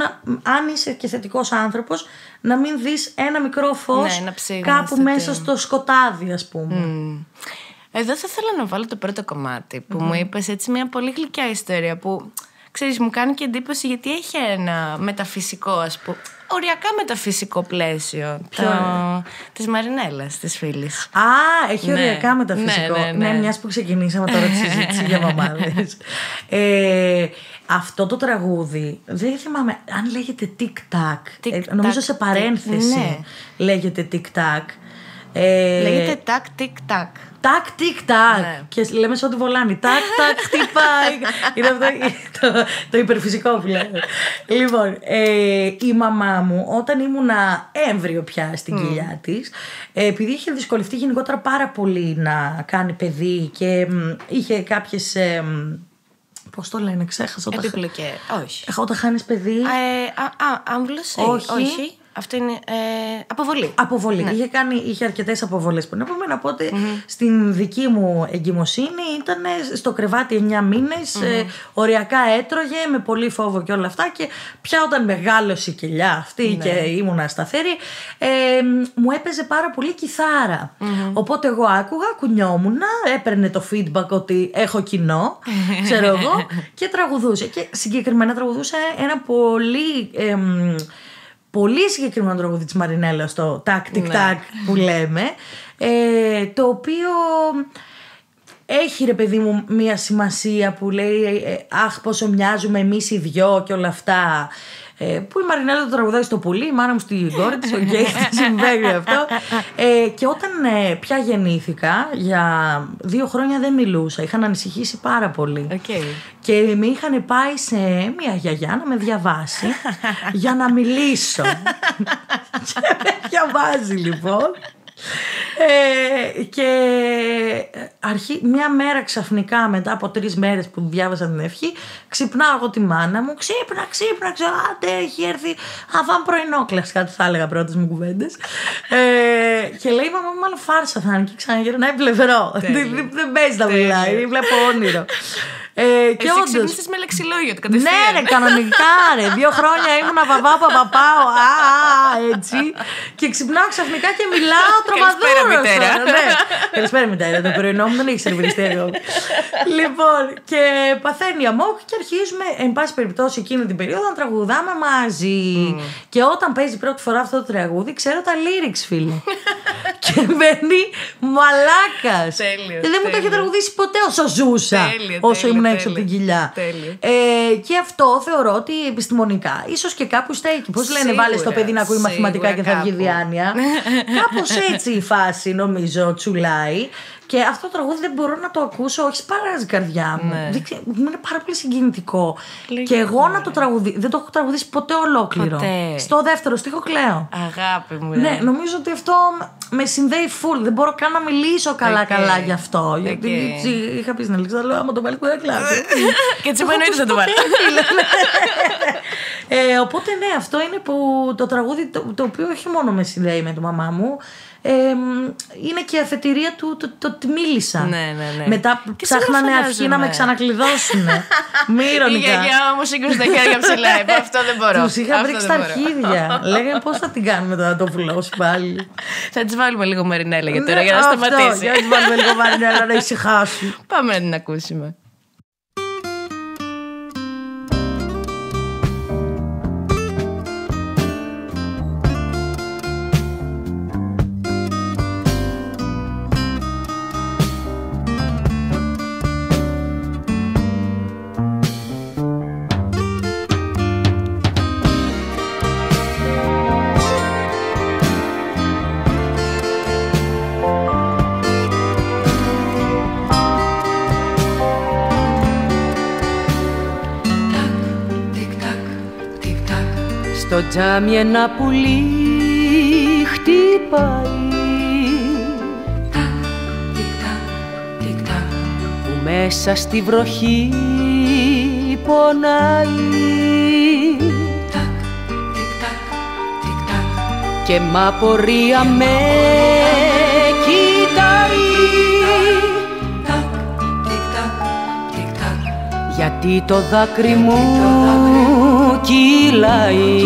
αν είσαι και θετικός άνθρωπος, να μην δεις ένα μικρό φως κάπου μέσα στο σκοτάδι, ας πούμε. Εδώ θα ήθελα να βάλω το πρώτο κομμάτι που μου είπες, έτσι, μια πολύ γλυκιά ιστορία που, ξέρεις, μου κάνει και εντύπωση γιατί έχει ένα μεταφυσικό, ας πούμε, οριακά μεταφυσικό πλαίσιο. Της Μαρινέλας, της φίλης. Έχει οριακά μεταφυσικό. Ναι, μιας που ξεκινήσαμε τώρα τη συζήτηση για μαμάδες. Αυτό το τραγούδι, δεν θυμάμαι αν λέγεται Tic-Tac. Νομίζω σε παρένθεση λέγεται Tic-Tac. Λέγεται Tac-Tic-Tac. Τάκ-τικ-τάκ. Και λέμε σε ό,τι βολάνει. Τάκ-τάκ, χτυπάει. Είναι αυτό το υπερφυσικό που λέμε. Λοιπόν, η μαμά μου, όταν ήμουνα έμβριο πια στην κοιλιά της, επειδή είχε δυσκολευτεί γενικότερα πάρα πολύ να κάνει παιδί και είχε κάποιες. Πώς το λένε, ξέχασα. Επιπλοκές. Όχι. Όταν χάνεις παιδί. Άμβλωση. Όχι. Αυτό είναι αποβολή. Ναι. Είχε αρκετές αποβολές πριν από μένα. Οπότε στην δική μου εγκυμοσύνη ήταν στο κρεβάτι 9 μήνες. Οριακά έτρωγε με πολύ φόβο και όλα αυτά. Και πια όταν μεγάλωσε η κοιλιά αυτή και ήμουνα σταθερή, μου έπαιζε πάρα πολύ κιθάρα. Οπότε εγώ άκουγα, κουνιόμουνα, έπαιρνε το feedback ότι έχω κοινό, ξέρω εγώ, και τραγουδούσε. Και συγκεκριμένα τραγουδούσε ένα πολύ συγκεκριμένο τραγούδι της Μαρινέλας, το τάκ-τικ-τάκ που λέμε, το οποίο έχει, ρε παιδί μου, μια σημασία που λέει αχ πόσο μοιάζουμε εμείς οι δυο και όλα αυτά, που η Μαρινέλα το τραγουδάει στο πουλί, η μάνα μου στην κόρη της, συμβαίνει αυτό. Και όταν πια γεννήθηκα, για 2 χρόνια δεν μιλούσα, είχαν ανησυχήσει πάρα πολύ. Και με είχαν πάει σε μια γιαγιά να με διαβάσει για να μιλήσω. Και με διαβάζει λοιπόν. Και μια μέρα ξαφνικά, μετά από 3 μέρες που διάβασα την ευχή, ξυπνάω εγώ τη μάνα μου. Ξύπνα, άντε, έχει έρθει αβάν πρωινό, κλασικά του θα έλεγα πρώτες μου κουβέντες. Και λέει, μαμά, μάλλον φάρσα θα είναι. Και ξαναγυρνάει πλευρό. Δεν παίζει να μιλάει, βλέπω όνειρο. Και εσύ ξυπνήσεις με λεξιλόγιο το κατευθείαν. Ναι, ρε, κανονικά, ρε. 2 χρόνια ήμουνα παπάω, έτσι. Και ξυπνάω ξαφνικά και μιλάω τρομαδούρο. Καλησπέρα, μητέρα. Καλησπέρα, μητέρα. Το πρωινό μου δεν έχει σερβιριστεί εγώ. Λοιπόν, και παθαίνει αμόκ και αρχίζουμε, εν πάση περιπτώσει, εκείνη την περίοδο να τραγουδάμε μαζί. Και όταν παίζει πρώτη φορά αυτό το τραγούδι, ξέρω τα lyrics, φίλε. Και μπαίνει μαλάκας. Δεν μου το είχε τραγουδήσει ποτέ όσο ζούσα. Όσο ήμουν έξω από την κοιλιά. Και αυτό θεωρώ ότι επιστημονικά ίσως και κάπου στέκει. Πώς λένε, βάλε το παιδί να ακούει μαθηματικά και θα βγει διάνοια. Κάπως έτσι η φάση νομίζω τσουλάει. Και αυτό το τραγούδι δεν μπορώ να το ακούσω, όχι σπαράζει η καρδιά μου. Ναι. Είναι πάρα πολύ συγκινητικό. Και εγώ να το τραγουδήσω. Δεν το έχω τραγουδήσει ποτέ ολόκληρο. Ποτέ. Στο δεύτερο στίχο κλαίω. Αγάπη μου. Ναι, νομίζω ότι αυτό με συνδέει full. Δεν μπορώ καν να μιλήσω καλά γι' αυτό. Γιατί είχα πει στην Αλεξάνδρα, άμα το βάλει που δεν κλάβει. Και έτσι εννοείται δεν το βάλει. Οπότε ναι, αυτό είναι που το τραγούδι το οποίο όχι μόνο με συνδέει με τη μαμά μου, είναι και αφετηρία του το ότι μίλησα. Ναι. Μετά ψάχνανε αρχή να με ξανακλειδώσουν. Μη ηρωνικά. Η γιαγιά μου σήκωσε τα χέρια ψηλά. Είπα, αυτό δεν μπορώ. Τους είχα βρίξει τα αρχίδια. Λέγανε πώς θα την κάνουμε τώρα το βουλώσει πάλι. Θα της βάλουμε λίγο Μαρινέλα για τώρα, για να σταματήσει. Για να της βάλουμε λίγο Μαρινέλα να ησυχάσει. Πάμε να την ακούσουμε. Στο τζάμι ένα πουλί χτυπάει, που μέσα στη βροχή πονάει, και μ' απορία με κοιτάει, γιατί το δάκρυ μου κυλάει.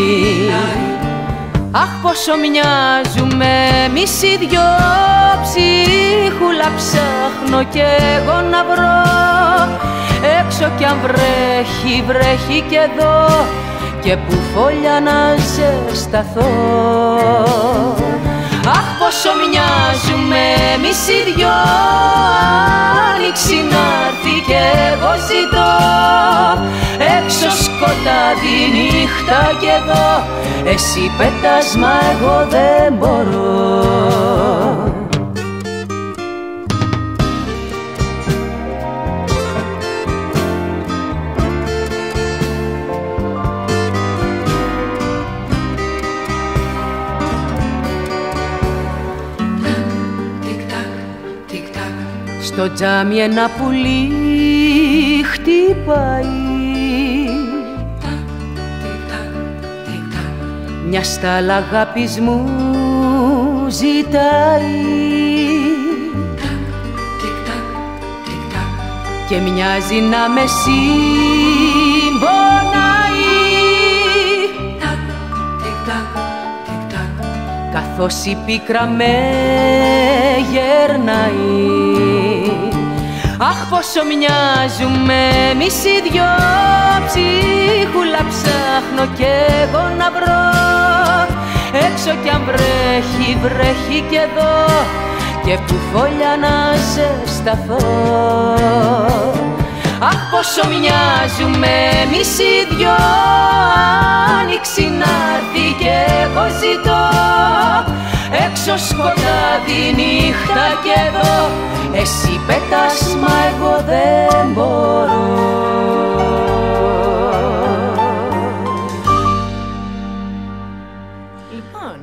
Αχ, πόσο μοιάζουμε εμείς οι δυο, ψίχουλα ψάχνω κι εγώ να βρω. Έξω κι αν βρέχει, βρέχει κι εδώ, και που φωλιά να ζεσταθώ. Αχ, πόσο μοιάζουμε εμείς οι δυο, άνοιξη να'ρθεί κι εγώ ζητώ. Έξω σκοτάδι νύχτα κι εδώ, εσύ πετάς μα εγώ δεν μπορώ. Στο τζάμι ένα πουλί χτυπάει, μια στάλα αγάπης μου ζητάει, και μοιάζει να με συμπονάει, καθώς η πίκρα με γερνάει. Αχ, πόσο μοιάζουμε εμείς οι δυο, ψίχουλα ψάχνω κι εγώ να βρω. Έξω κι αν βρέχει, βρέχει κι εδώ, και που φωλιά να ζεσταθώ. Αχ, πόσο μοιάζουμε εμείς οι δυο, άνοιξη να'ρθεί κι εγώ ζητώ. Έξω σκοτάδι νύχτα κι εδώ, εσύ πετάς μα εγώ δεν μπορώ.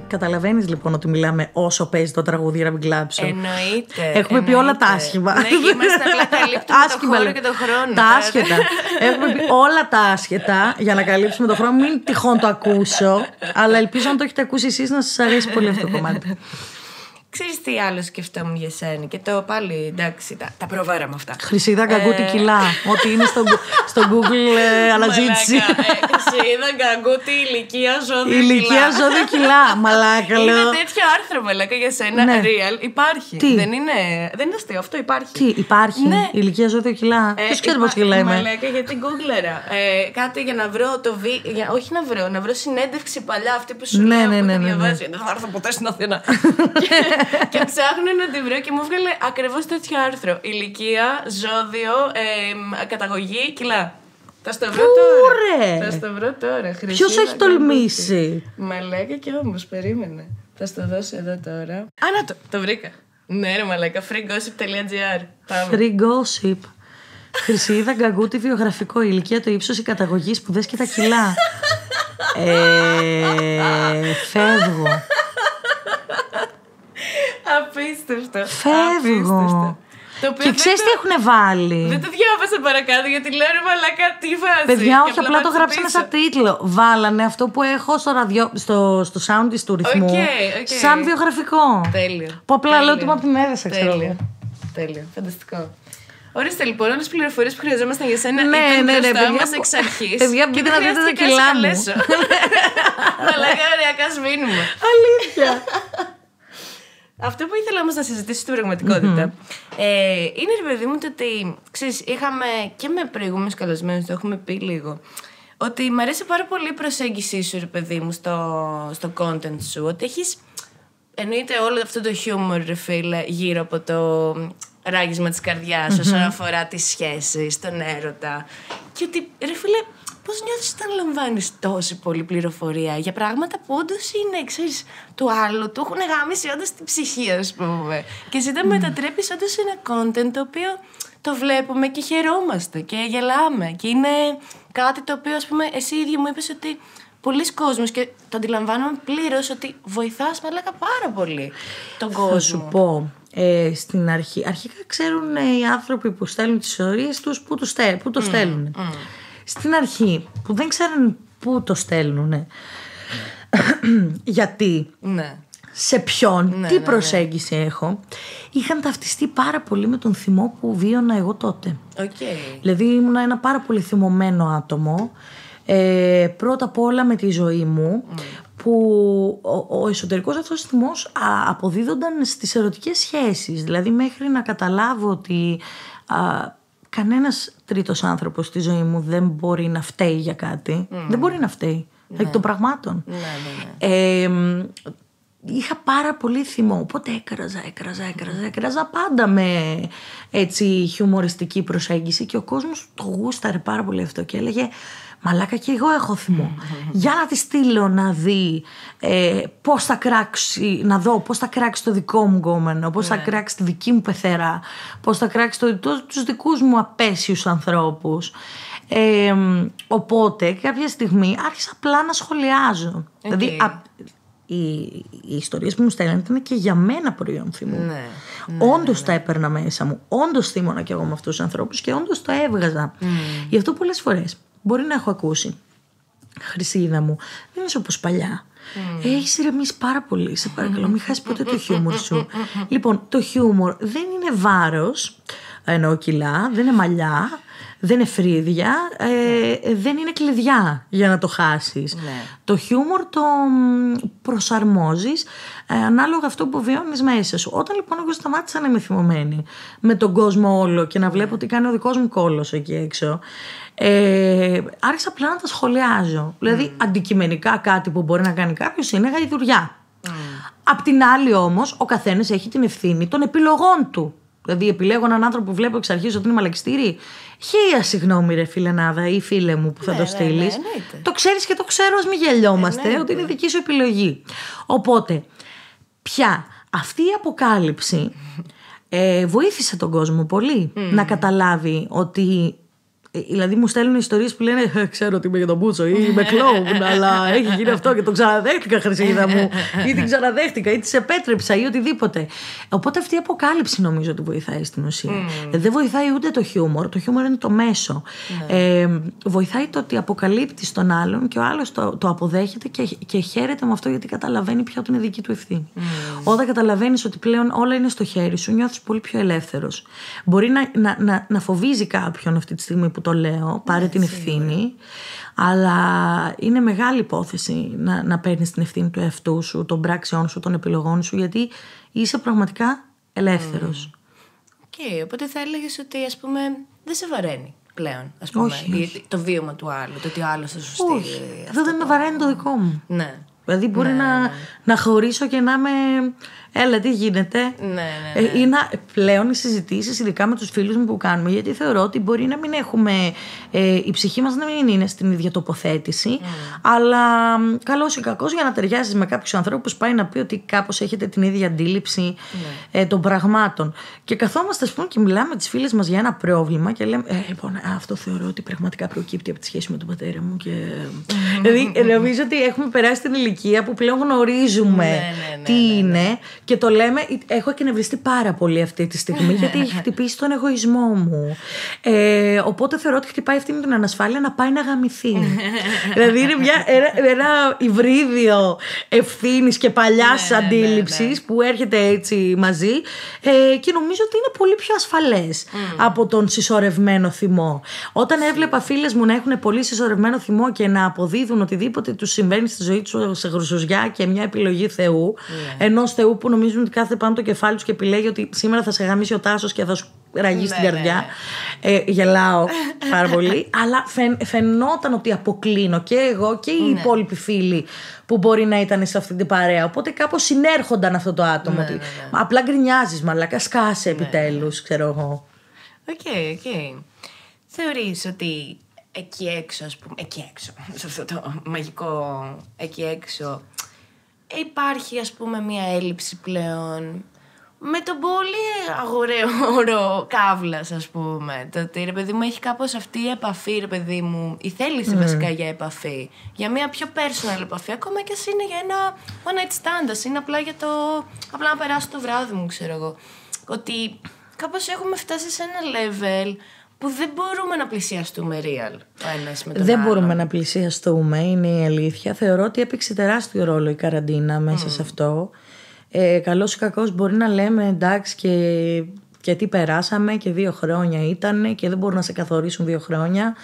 Καταλαβαίνεις λοιπόν ότι μιλάμε όσο παίζει το τραγούδι για να μην κλάψω. Εννοείται. Έχουμε πει όλα τα άσχημα. Ναι, είμαστε απλά καλύπτουμε το χώρο και τον χρόνο. Τα άσχετα. Έχουμε πει όλα τα άσχετα για να καλύψουμε τον χρόνο. Μην τυχόν το ακούσω, αλλά ελπίζω αν το έχετε ακούσει εσείς να σας αρέσει πολύ αυτό το κομμάτι. Ξέρεις τι άλλο σκεφτόμουν για σένα, και το πάλι εντάξει, τα προβάραμε αυτά. Χρυσίδα Γκαγκούτη κιλά. Ό,τι είναι στο Google αναζήτηση. Χρυσίδα Γκαγκούτη ηλικία ζώδιο κιλά. Ηλικία ζώδιο κιλά. Μαλάκα, λέω. Είναι τέτοιο άρθρο, μαλάκα, για σένα. Ναι. Real. Υπάρχει. Τι? Δεν είναι αστείο, αυτό υπάρχει. Τι, υπάρχει? Ναι. Ηλικία ζώδιο κιλά. Ποιος ξέρει πώς κιλά είμαι? Μαλάκα, γιατί γκούγκλερα. Κάτι για να βρω το βίντεο. Όχι να βρω συνέντευξη παλιά, αυτή που σου λέω. Ναι. Δεν θα έρθω ποτέ στην Αθήνα. Και ψάχνω να την βρω και μου έβγαλε ακριβώς τέτοιο άρθρο. Ηλικία, ζώδιο, καταγωγή, κιλά. Θα στο βρω τώρα. Θα στο βρω τώρα. Ποιος έχει τολμήσει? Μαλάκα, και όμως περίμενε. Θα στο δώσω εδώ τώρα. Α, να το βρήκα. Ναι, ρε μαλάκα, freegossip.gr. Free gossip. Χρυσίδα Γκαγκούτη, βιογραφικό, ηλικία, το ύψος, η καταγωγή, σπουδές και τα κιλά. Φεύγω. Απίστευτο. Φεύγω. Και ξέρεις τι έχουν βάλει? Δεν το διάβασα παρακάτω γιατί λέω ρε μαλάκα τι βάζει. Παιδιά, όχι, απλά το γράψανε σαν τίτλο. Βάλανε αυτό που έχω στο sound του ρυθμού σαν βιογραφικό. Τέλειο. Που απλά λέω ότι μου την έδεσα, ξέρω. Τέλειο. Φανταστικό. Ορίστε λοιπόν, όλες τις πληροφορίες που χρειαζόμασταν για σένα ναι, ήταν μπροστά μας εξ αρχής. Παιδιά, μπείτε να δείτε τα κιλά μου. Μαλάκα, ωριακά σβήνουμε. Αλήθεια. Αυτό που ήθελα όμως να συζητήσω στην πραγματικότητα είναι, ρε παιδί μου, το ότι ξέρεις, είχαμε και με προηγούμενους καλεσμένους, το έχουμε πει λίγο, ότι μου αρέσει πάρα πολύ η προσέγγιση σου, ρε παιδί μου, στο content σου. Ότι έχεις, εννοείται όλο αυτό το χιούμορ, ρε φίλε, γύρω από το ράγισμα της καρδιάς όσον αφορά τις σχέσεις, τον έρωτα. Και ότι, ρε φίλε, πώς νιώθεις όταν λαμβάνεις τόση πολλή πληροφορία για πράγματα που όντως είναι, ξέρεις, του άλλου, του έχουν γάμισει όντως την ψυχή, ας πούμε. Και εσύ τα μετατρέπεις όντως σε ένα content το οποίο το βλέπουμε και χαιρόμαστε και γελάμε. Και είναι κάτι το οποίο, ας πούμε, εσύ ίδιο μου είπες ότι πολλοί κόσμος, και το αντιλαμβάνομαι πλήρως, ότι βοηθάς μαλάκα πάρα πολύ τον κόσμο. Θα σου πω. Στην αρχικά ξέρουν οι άνθρωποι που στέλνουν τις ιστορίες τους που το στέλνουν. Στην αρχή που δεν ξέρουν πού το στέλνουν, γιατί, σε ποιον, τι προσέγγιση έχω, είχαν ταυτιστεί πάρα πολύ με τον θυμό που βίωνα εγώ τότε. Δηλαδή ήμουνα ένα πάρα πολύ θυμωμένο άτομο, πρώτα απ' όλα με τη ζωή μου, που ο εσωτερικός αυτός θυμός αποδίδονταν στις ερωτικές σχέσεις. Δηλαδή μέχρι να καταλάβω ότι κανένας τρίτος άνθρωπος στη ζωή μου δεν μπορεί να φταίει για κάτι. Δεν μπορεί να φταίει εκ των πραγμάτων. Είχα πάρα πολύ θυμό, οπότε έκραζα πάντα με έτσι χιουμοριστική προσέγγιση, και ο κόσμος το γούσταρε πάρα πολύ αυτό και έλεγε μαλάκα, και εγώ έχω θυμό. Για να τη στείλω να δει πώς θα κράξει, να δω πώς θα κράξει το δικό μου γκόμενο, πώς θα κράξει τη δική μου πεθερά, πώς θα κράξει τους δικούς μου απέσιους ανθρώπους. Οπότε κάποια στιγμή άρχισα απλά να σχολιάζω. Δηλαδή οι ιστορίες που μου στέλνανε ήταν και για μένα προϊόν θυμού. Όντως τα έπαιρνα μέσα μου, όντως θύμωνα κι εγώ με αυτούς τους ανθρώπους και όντως το έβγαζα. Γι' αυτό πολλές φορές μπορεί να έχω ακούσει, Χρυσίδα μου, δεν είσαι όπως παλιά. Έχεις ηρεμήσει πάρα πολύ, σε παρακαλώ, μην χάσεις ποτέ το χιούμορ σου. Λοιπόν, το χιούμορ δεν είναι βάρος, εννοώ κιλά, δεν είναι μαλλιά, δεν είναι φρύδια, δεν είναι κλειδιά για να το χάσεις. Το χιούμορ το προσαρμόζεις ανάλογα αυτό που βιώνεις μέσα σου. Όταν λοιπόν εγώ σταμάτησα να είμαι θυμωμένη με τον κόσμο όλο και να βλέπω τι κάνει ο δικός μου κόλλος εκεί έξω, άρχισα απλά να τα σχολιάζω. Δηλαδή αντικειμενικά κάτι που μπορεί να κάνει κάποιος είναι γαϊδουριά. Απ' την άλλη όμως ο καθένας έχει την ευθύνη των επιλογών του. Δηλαδή επιλέγω έναν άνθρωπο που βλέπω εξ αρχής ότι είναι μαλακιστήρι. Χίλια συγγνώμη ρε φιλενάδα ή φίλε μου που θα το στείλεις. Το ξέρεις και το ξέρω, ας μην γελιόμαστε, ότι είναι δική σου επιλογή. Οπότε πια αυτή η αποκάλυψη βοήθησε τον κόσμο πολύ να καταλάβει ότι... Δηλαδή μου στέλνουν ιστορίες που λένε ξέρω ότι είμαι για τον Μπούτσο ή είμαι κλόουν, αλλά έχει γίνει αυτό και το ξαναδέχτηκα, Χρυσίδα μου, ή την ξαναδέχτηκα ή της επέτρεψα ή οτιδήποτε. Οπότε αυτή η αποκάλυψη νομίζω ότι βοηθάει στην ουσία. Δεν βοηθάει ούτε το χιούμορ. Το χιούμορ είναι το μέσο. Βοηθάει το ότι αποκαλύπτεις τον άλλον και ο άλλος το αποδέχεται και χαίρεται με αυτό, γιατί καταλαβαίνει πια ότι είναι δική του ευθύνη. Όταν καταλαβαίνεις ότι πλέον όλα είναι στο χέρι σου, νιώθεις πολύ πιο ελεύθερος. Μπορεί να φοβίζει κάποιον αυτή τη στιγμή που το λέω, πάρε την ευθύνη, αλλά είναι μεγάλη υπόθεση να παίρνεις την ευθύνη του εαυτού σου, των πράξεών σου, των επιλογών σου, γιατί είσαι πραγματικά ελεύθερος. Οπότε θα έλεγες ότι, ας πούμε, δεν σε βαραίνει πλέον, ας πούμε, όχι. Το βίωμα του άλλου, το ότι ο άλλος θα σου στείλει. Όχι, αυτό δεν με βαραίνει το δικό μου. Ναι. Δηλαδή μπορεί να χωρίσω και να είμαι Έλα, τι γίνεται. Ναι. Είναι πλέον οι συζητήσεις, ειδικά με τους φίλους μου που κάνουμε, γιατί θεωρώ ότι μπορεί να μην έχουμε. Η ψυχή μας να μην είναι στην ίδια τοποθέτηση, αλλά καλώς ή κακώς, για να ταιριάζεις με κάποιους ανθρώπους, πάει να πει ότι κάπως έχετε την ίδια αντίληψη των πραγμάτων. Και καθόμαστε, ας πούμε, και μιλάμε με τις φίλες μας για ένα πρόβλημα και λέμε: λοιπόν, αυτό θεωρώ ότι πραγματικά προκύπτει από τη σχέση με τον πατέρα μου. Και... δηλαδή, νομίζω ότι έχουμε περάσει την ηλικία που πλέον γνωρίζουμε τι είναι και το λέμε. Έχω εκνευριστεί πάρα πολύ αυτή τη στιγμή, γιατί έχει χτυπήσει τον εγωισμό μου. Οπότε θεωρώ ότι χτυπάει αυτή με την ανασφάλεια να πάει να γαμηθεί. Δηλαδή είναι ένα υβρίδιο ευθύνης και παλιάς αντίληψης που έρχεται έτσι μαζί, και νομίζω ότι είναι πολύ πιο ασφαλές από τον συσσωρευμένο θυμό. Όταν έβλεπα φίλες μου να έχουν πολύ συσσωρευμένο θυμό και να αποδίδουν οτιδήποτε τους συμβαίνει στη ζωή τους σε χρυσουζιά και μια επιλογή Θεού, ενός Θεού που νομίζουν ότι κάθεται πάνω το κεφάλι τους και επιλέγει ότι σήμερα θα σε γαμίσει ο Τάσος και θα σου ραγίσει την καρδιά. Γελάω πάρα πολύ. Αλλά φαινόταν ότι αποκλίνω και εγώ και οι υπόλοιποι φίλοι που μπορεί να ήταν σε αυτή την παρέα. Οπότε κάπως συνέρχονταν αυτό το άτομο. Ότι απλά γκρινιάζεις, μαλάκα, σκάσε επιτέλους, ξέρω εγώ. Οκ. Θεωρείς ότι εκεί έξω, ας πούμε, σε αυτό το μαγικό εκεί έξω, υπάρχει, ας πούμε, μια έλλειψη πλέον με τον πολύ αγοραίο όρο καύλας, ας πούμε. Το ότι, ρε παιδί μου, έχει κάπως αυτή η επαφή, ρε παιδί μου, η θέληση βασικά για επαφή, για μια πιο personal επαφή, ακόμα και ας είναι για ένα one night stand, ας είναι απλά για το, απλά να περάσω το βράδυ μου, ξέρω εγώ. Ότι κάπως έχουμε φτάσει σε ένα level που δεν μπορούμε να πλησιαστούμε real ο ένας με τον Δεν άλλο. μπορούμε να πλησιαστούμε, είναι η αλήθεια. Θεωρώ ότι έπαιξε τεράστιο ρόλο η καραντίνα μέσα σε αυτό. Καλώς ή κακώς μπορεί να λέμε εντάξει και τι περάσαμε και 2 χρόνια ήταν και δεν μπορούν να σε καθορίσουν 2 χρόνια.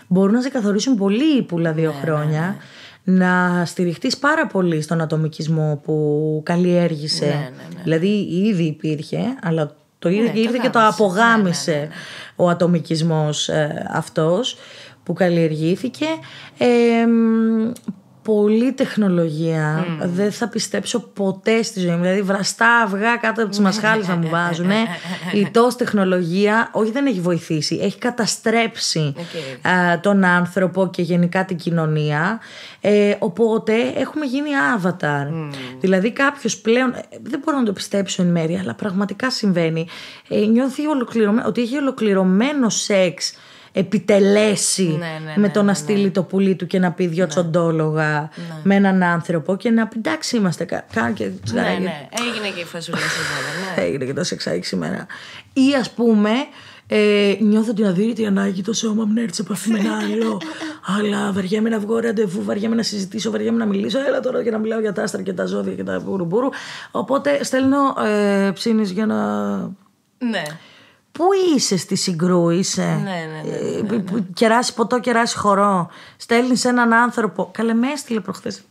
Μπορούν να σε καθορίσουν πολύ ύπουλα 2 χρόνια. Να στηριχτείς πάρα πολύ στον ατομικισμό που καλλιέργησε. Δηλαδή ήδη υπήρχε, αλλά το ήρθε και το απογάμισε ο ατομικισμός αυτός που καλλιεργήθηκε. Πολλή τεχνολογία. Δεν θα πιστέψω ποτέ στη ζωή μου. Δηλαδή, βραστά αυγά κάτω από τις μασχάλες να μου βάζουν. Η τόση τεχνολογία, όχι, δεν έχει βοηθήσει. Έχει καταστρέψει τον άνθρωπο και γενικά την κοινωνία. Οπότε έχουμε γίνει avatar. Δηλαδή, κάποιος πλέον. Δεν μπορώ να το πιστέψω εν μέρει, αλλά πραγματικά συμβαίνει. Νιώθει ότι έχει ολοκληρωμένο σεξ επιτελέσει με το να στείλει το πουλί του και να πει 2 τσοντόλογα με έναν άνθρωπο και να πει εντάξει είμαστε και έγινε και η φασουλή σήμερα. Έγινε και το σεξάκι σήμερα. Ή ας πούμε νιώθω την αδύρυτη ανάγκη το σώμα μου να έρθει σε επαφή με ένα άλλο, αλλά βαριέμαι να βγω ραντεβού, βαριέμαι να συζητήσω, βαριέμαι να μιλήσω, έλα τώρα και να μιλάω για τα άστρα και τα ζώδια και τα μπουρουμπουρου. Οπότε στέλνω ψήνεις για να... Ναι. Πού είσαι στη Συγκρού, είσαι? Ναι. Κεράσει ποτό, κεράσει χορό. Στέλνεις έναν άνθρωπο. Καλέ, με έστειλε προχθές.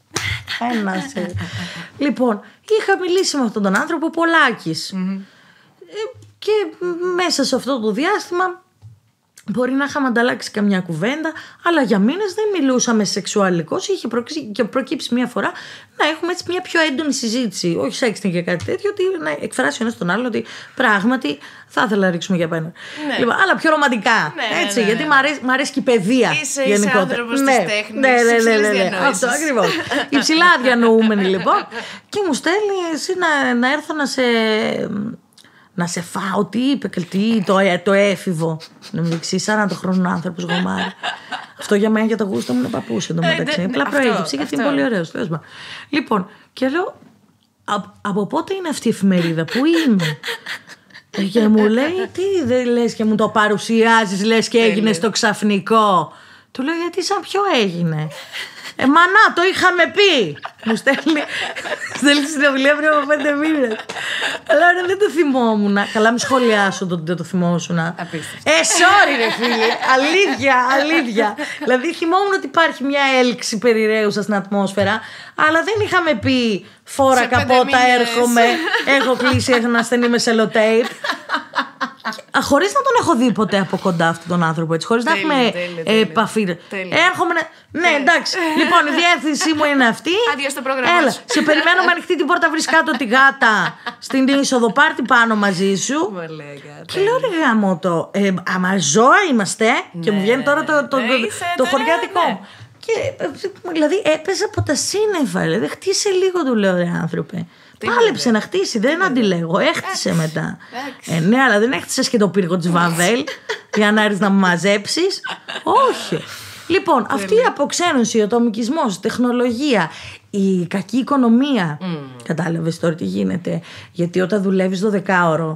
Λοιπόν, είχα μιλήσει με αυτόν τον άνθρωπο, Πολάκης. Και μέσα σε αυτό το διάστημα μπορεί να είχαμε ανταλλάξει καμιά κουβέντα, αλλά για μήνες δεν μιλούσαμε σεξουαλικώς. Είχε προκύψει μια φορά να έχουμε έτσι μια πιο έντονη συζήτηση. Όχι σεξting και κάτι τέτοιο, ότι να εκφράσει ο ένας τον άλλο ότι πράγματι θα ήθελα να ρίξουμε για πένα. Λοιπόν, αλλά πιο ρομαντικά. Έτσι, γιατί μου αρέσει και η παιδεία. Είσαι άνθρωπος της τέχνης. Ναι. Αυτό ακριβώς. Υψηλά διανοούμενη λοιπόν. Και μου στέλνει εσύ να έρθω να σε φάω, τι είπε, το έφηβο. Να μην δείξει, 40 χρόνων άνθρωπος γομάρι. Αυτό για μένα, για το γούστο μου, είναι παππούς εντωμεταξύ. Απλά προέκυψε γιατί είναι πολύ ωραίος. Λοιπόν, και λέω, από πότε είναι αυτή η εφημερίδα, πού είμαι? Και μου λέει, τι δεν λες και μου το παρουσιάζεις, λες και έγινε στο ξαφνικό. Του λέω, γιατί σαν ποιο έγινε? Μανά, το είχαμε πει. Μου στέλνει συνομιλία πριν από 5 μήνες. Αλλά δεν το θυμόμουν. Καλά, μην σχολιάσω το ότι δεν το θυμόσουν. Απίστευτο. Sorry ρε φίλε. Αλήθεια. Δηλαδή θυμόμουν ότι υπάρχει μια έλξη περιραίουσα στην ατμόσφαιρα, αλλά δεν είχαμε πει φορά καπότα, έρχομαι, έχω κλείσει ένα ασθενή με σελοτέιπ. χωρίς να τον έχω δει ποτέ από κοντά αυτόν τον άνθρωπο, έτσι, χωρίς να έχουμε επαφή. Έρχομαι. Ναι, εντάξει. Λοιπόν, η διεύθυνσή μου είναι αυτή. Άδεια στο πρόγραμμα. Έλα, σε περιμένω με ανοιχτή την πόρτα, βρεις κάτω τη γάτα στην είσοδο, πάρτι πάνω μαζί σου. Και λέω, ρε γαμώτο, άμα ζώα είμαστε. Και μου βγαίνει τώρα το χωριάτικο. Και δηλαδή έπαιζε από τα σύννεφα. Δηλαδή, χτίσε λίγο, του λέω, ρε άνθρωπε. Πάλεψε να χτίσει, δεν αντιλέγω. Έχτισε μετά. Ναι, αλλά δεν έχτισες και το πύργο της Βαβέλ για να έρθεις να μου μαζέψεις. Όχι. Λοιπόν, αυτή η αποξένωση, ο ατομικισμός, η τεχνολογία, η κακή οικονομία. Κατάλαβες τώρα τι γίνεται? Γιατί όταν δουλεύεις 12ωρο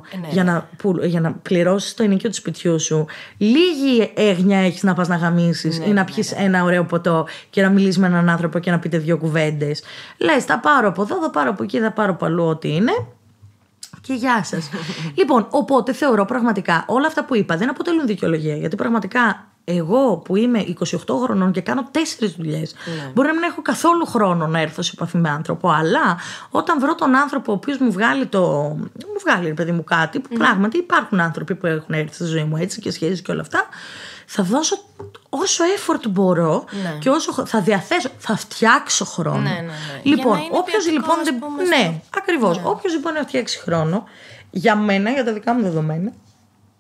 για να πληρώσεις το ενοίκιο του σπιτιού σου, λίγη έγνοια έχεις να πας να γαμίσεις ή να πιεις ένα ωραίο ποτό και να μιλήσεις με έναν άνθρωπο και να πείτε 2 κουβέντες. Λες, θα πάρω από εδώ, θα πάρω από εκεί, θα πάρω από αλλού ό,τι είναι. Και γεια σας. Λοιπόν, οπότε θεωρώ πραγματικά όλα αυτά που είπα δεν αποτελούν δικαιολογία. Γιατί πραγματικά εγώ που είμαι 28 χρονών και κάνω 4 δουλειές, μπορεί να μην έχω καθόλου χρόνο να έρθω σε επαφή με άνθρωπο. Αλλά όταν βρω τον άνθρωπο ο οποίος μου βγάλει ρε παιδί μου κάτι, που πράγματι υπάρχουν άνθρωποι που έχουν έρθει στη ζωή μου έτσι και σχέσεις και όλα αυτά, θα δώσω όσο effort μπορώ και όσο θα διαθέσω, θα φτιάξω χρόνο. Λοιπόν, όποιος λοιπόν. Ναι, ακριβώς. Όποιος λοιπόν να φτιάξει χρόνο, για μένα, για τα δικά μου δεδομένα,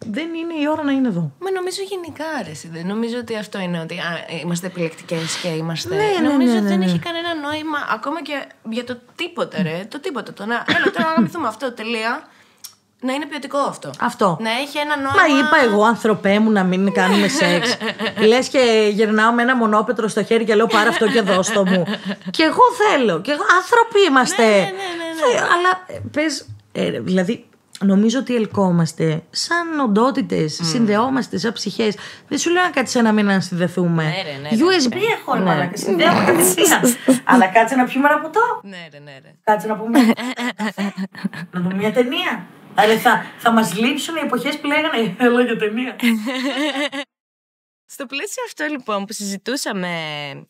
δεν είναι η ώρα να είναι εδώ. Μα νομίζω γενικά, αρέσει. Δεν νομίζω ότι αυτό είναι ότι είμαστε επιλεκτικές και είμαστε. Νομίζω ότι δεν έχει κανένα νόημα ακόμα και για το τίποτα, ρε. Το τίποτα. Έλα τώρα να αγαπηθούμε αυτό, τελεία. Να είναι ποιοτικό αυτό. Να έχει ένα νόημα. Μα είπα εγώ, ανθρωπέ μου, να μην κάνουμε σεξ. Λες και γυρνάω με ένα μονόπετρο στο χέρι και λέω πάρε αυτό και δώσ' το μου. Και εγώ θέλω. Και εγώ, άνθρωποι είμαστε. Αλλά πες, δηλαδή. Νομίζω ότι ελκόμαστε σαν οντότητες, συνδεόμαστε σαν ψυχές. Δεν σου λέω να κάτσε ένα μήνα να συνδεθούμε. USB έχω έβαλα και συνδέομαι κατευθείαν. Αλλά κάτσε να πιούμε ένα ποτό. Ναι. Κάτσε να πούμε να δούμε μια ταινία. Αλλά θα μας λείψουν οι εποχές που λέγανε έλα για ταινία. Στο πλαίσιο αυτό λοιπόν που συζητούσαμε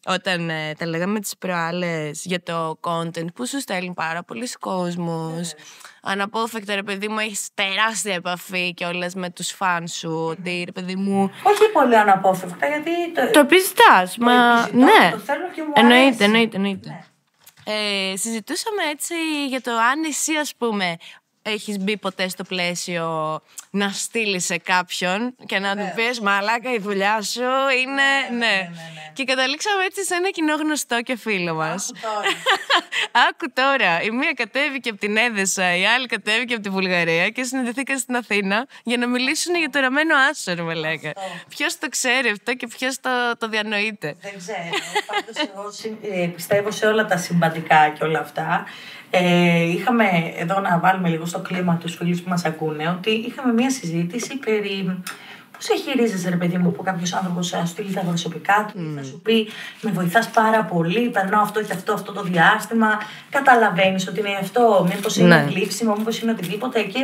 όταν τα λέγαμε τις προάλλες για το content που σου στέλνει πάρα πολλοί κόσμος, αναπόφευκτα ρε παιδί μου έχεις τεράστια επαφή κιόλας με τους φαν σου, ότι ρε παιδί μου... Όχι πολύ αναπόφευκτα γιατί... Το επιζητάς, μα ναι. Το θέλω και μου αρέσει. Εννοείται. Ναι. Συζητούσαμε έτσι για το αν εσύ ας πούμε έχεις μπει ποτέ στο πλαίσιο να στείλεις σε κάποιον και να του πεις μαλάκα η δουλειά σου είναι ναι. Και καταλήξαμε έτσι σε ένα κοινό γνωστό και φίλο μας. Άκου τώρα, η μία κατέβηκε από την Έδεσα, η άλλη κατέβηκε από τη Βουλγαρία και συναντηθήκαν στην Αθήνα για να μιλήσουν για το ραμμένο άσορ, με λέγα. Ποιος το ξέρει αυτό και ποιος το διανοείται? Δεν ξέρω. Πάντως εγώ πιστεύω σε όλα τα συμπαντικά και όλα αυτά. Είχαμε εδώ να βάλουμε λίγο στο κλίμα τους φίλους που μας ακούνε ότι είχαμε μια συζήτηση περί πώς χειρίζεσαι ρε παιδί μου που κάποιος άνθρωπος θα στείλει τα προσωπικά του θα σου πει με βοηθάς πάρα πολύ, περνάω αυτό και αυτό το διάστημα, καταλαβαίνεις ότι είναι αυτό, μήπως είναι γλύψιμο, μήπως είναι οτιδήποτε και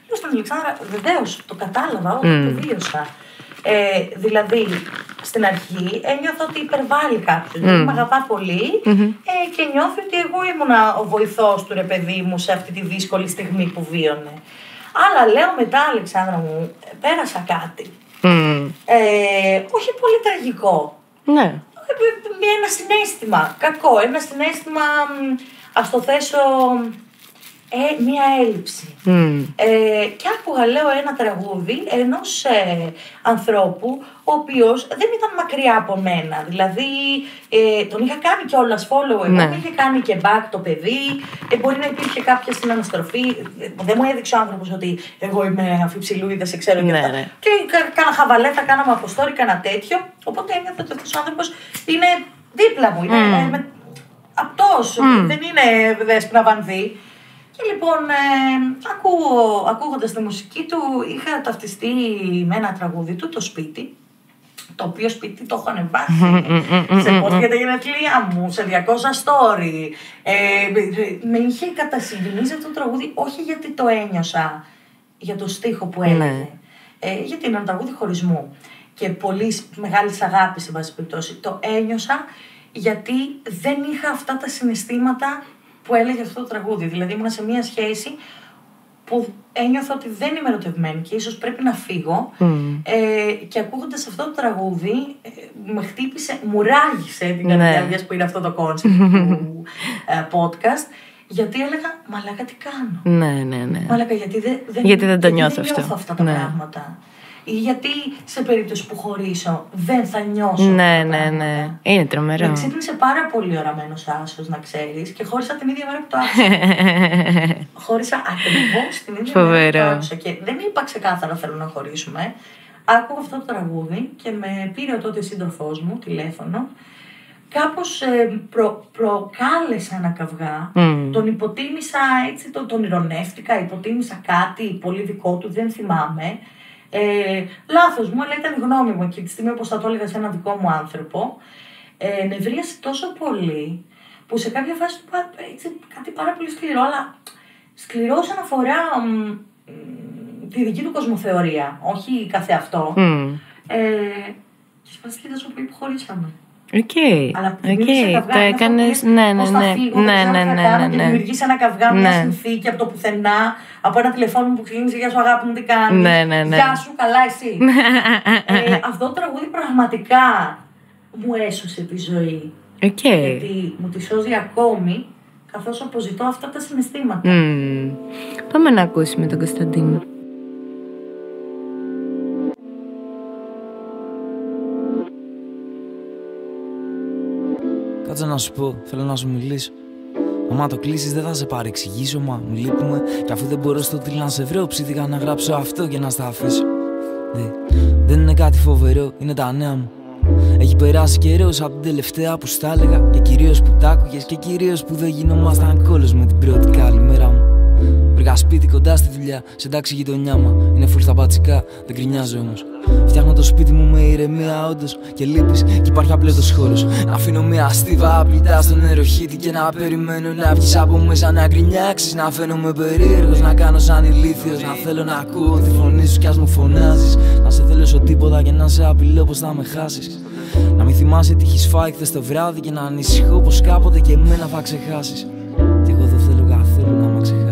λέω στον Αλεξάνδρα βεβαίως το κατάλαβα όταν το βίωσα. Δηλαδή, στην αρχή ένιωθα ότι υπερβάλλει κάποιος. Δηλαδή, με αγαπά πολύ και νιώθω ότι εγώ ήμουνα ο βοηθός του ρε παιδί μου σε αυτή τη δύσκολη στιγμή που βίωνε. Αλλά λέω μετά, Αλεξάνδρα μου, πέρασα κάτι. Όχι πολύ τραγικό. Ναι. Ένα συναίσθημα κακό. Ένα συναίσθημα, ας το θέσω, μία έλλειψη. Και άκουγα, λέω, ένα τραγούδι ενός ανθρώπου ο οποίος δεν ήταν μακριά από μένα. Δηλαδή τον είχα κάνει κιόλας follow, μου είχε κάνει και back το παιδί, μπορεί να υπήρχε κάποια συναναστροφή, δεν μου έδειξε ο άνθρωπος ότι εγώ είμαι αμφιψηλούιδα, δεν σε ξέρω και αυτά. Και κάνα χαβαλέ, θα κάναμε αποστόρι, κάνα τέτοιο, οπότε ένιωθα ότι αυτός ο άνθρωπος είναι δίπλα μου, είναι απτός, δεν είναι Δέσποινα Βανδύ. Και λοιπόν, ακούγοντας τη μουσική του, είχα ταυτιστεί με ένα τραγούδι του, το Σπίτι, το οποίο σπίτι το έχω ανεβάσει σε post για τα γενέθλιά μου, σε 200 story. Με είχε κατασυγκινήσει αυτό το τραγούδι, όχι γιατί το ένιωσα για το στίχο που έλεγε, γιατί είναι ένα τραγούδι χωρισμού και πολύ μεγάλης αγάπης, σε βάση περιπτώσει. Το ένιωσα γιατί δεν είχα αυτά τα συναισθήματα που έλεγε αυτό το τραγούδι. Δηλαδή ήμουν σε μια σχέση που ένιωθα ότι δεν είμαι ερωτευμένη και ίσως πρέπει να φύγω. Και ακούγοντας αυτό το τραγούδι, με χτύπησε, μου ράγισε την καρδιά που είναι αυτό το κόνσεπτ του podcast. Γιατί έλεγα, μαλάκα τι κάνω. Ναι. Μαλάκα, γιατί δεν το νιώθω αυτό. Αυτά τα πράγματα. Ή γιατί σε περίπτωση που χωρίσω δεν θα νιώσω. Ναι. Είναι τρομερό. Με ξύπνησε πάρα πολύ οραμένος άσος, να ξέρεις, και χώρισα την ίδια μέρα που το άκουσα. Χώρισα ακριβώς την ίδια μέρα που το άκουσα. Και δεν είπα ξεκάθαρα θέλω να χωρίσουμε. Άκουγα αυτό το τραγούδι και με πήρε ο τότε σύντροφός μου τηλέφωνο. Κάπως προκάλεσα ένα καυγά. Τον υποτίμησα έτσι, τον ηρωνεύτηκα, υποτίμησα κάτι πολύ δικό του, δεν θυμάμαι. Λάθος μου, αλλά ήταν η γνώμη μου και τη στιγμή όπως θα το έλεγα σε έναν δικό μου άνθρωπο. Νευρίασε τόσο πολύ που σε κάποια φάση του είπα έτσι, κάτι πάρα πολύ σκληρό, αλλά σκληρό όσον αφορά τη δική του κοσμοθεωρία, όχι καθεαυτό. Και σπάστηκε τόσο πολύ που χωρίσαμε. Αλλά το έκανες. Ναι. Δημιουργήσει ένα καυγά, μια συνθήκη από το πουθενά, από ένα τηλεφώνημα που ξεκίνησε. Γεια σου, αγάπη μου, τι κάνεις. Γεια σου, καλά, εσύ. Αυτό το τραγούδι πραγματικά μου έσωσε τη ζωή. Γιατί μου τη σώζει ακόμη, καθώς αποζητώ αυτά τα συναισθήματα. Πάμε να ακούσουμε τον Κωνσταντίνο. Κάτσε να σου πω, θέλω να σου μιλήσω. Άμα το κλείσεις δεν θα σε παρεξηγήσω, μα μου λείπουμε. Κι αφού δεν μπορώ στο τίλ να σε βρω, ψήθηκα να γράψω αυτό και να στα αφήσω. Δεν είναι κάτι φοβερό, είναι τα νέα μου. Έχει περάσει καιρός από την τελευταία που στα έλεγα. Και κυρίως που τ' άκουγες και κυρίως που δεν γινόμασταν κόλλος με την πρώτη καλημέρα μου. Βρήκα σπίτι κοντά στη δουλειά, σε εντάξει γειτονιά μου. Είναι φουλ στα μπατσικά, δεν κρινιάζω όμως. Φτιάχνω το σπίτι μου με ηρεμία όντως και λείπεις κι υπάρχει απλέτος χώρος. Να αφήνω μια στίβα απλητά στον νεροχύτη και να περιμένω να βγεις από μέσα να γκρινιάξεις. Να φαίνομαι περίεργος, να κάνω σαν ηλίθιος. Να θέλω να ακούω τη φωνή σου κι ας μου φωνάζεις. Να σε θέλω σε τίποτα και να σε απειλώ πως θα με χάσεις. Να μην θυμάσαι τι έχεις φάει χθες το βράδυ και να ανησυχώ πως κάποτε και εμένα θα ξεχάσεις. Κι εγώ δεν θέλω καθόλου να με ξεχάσεις.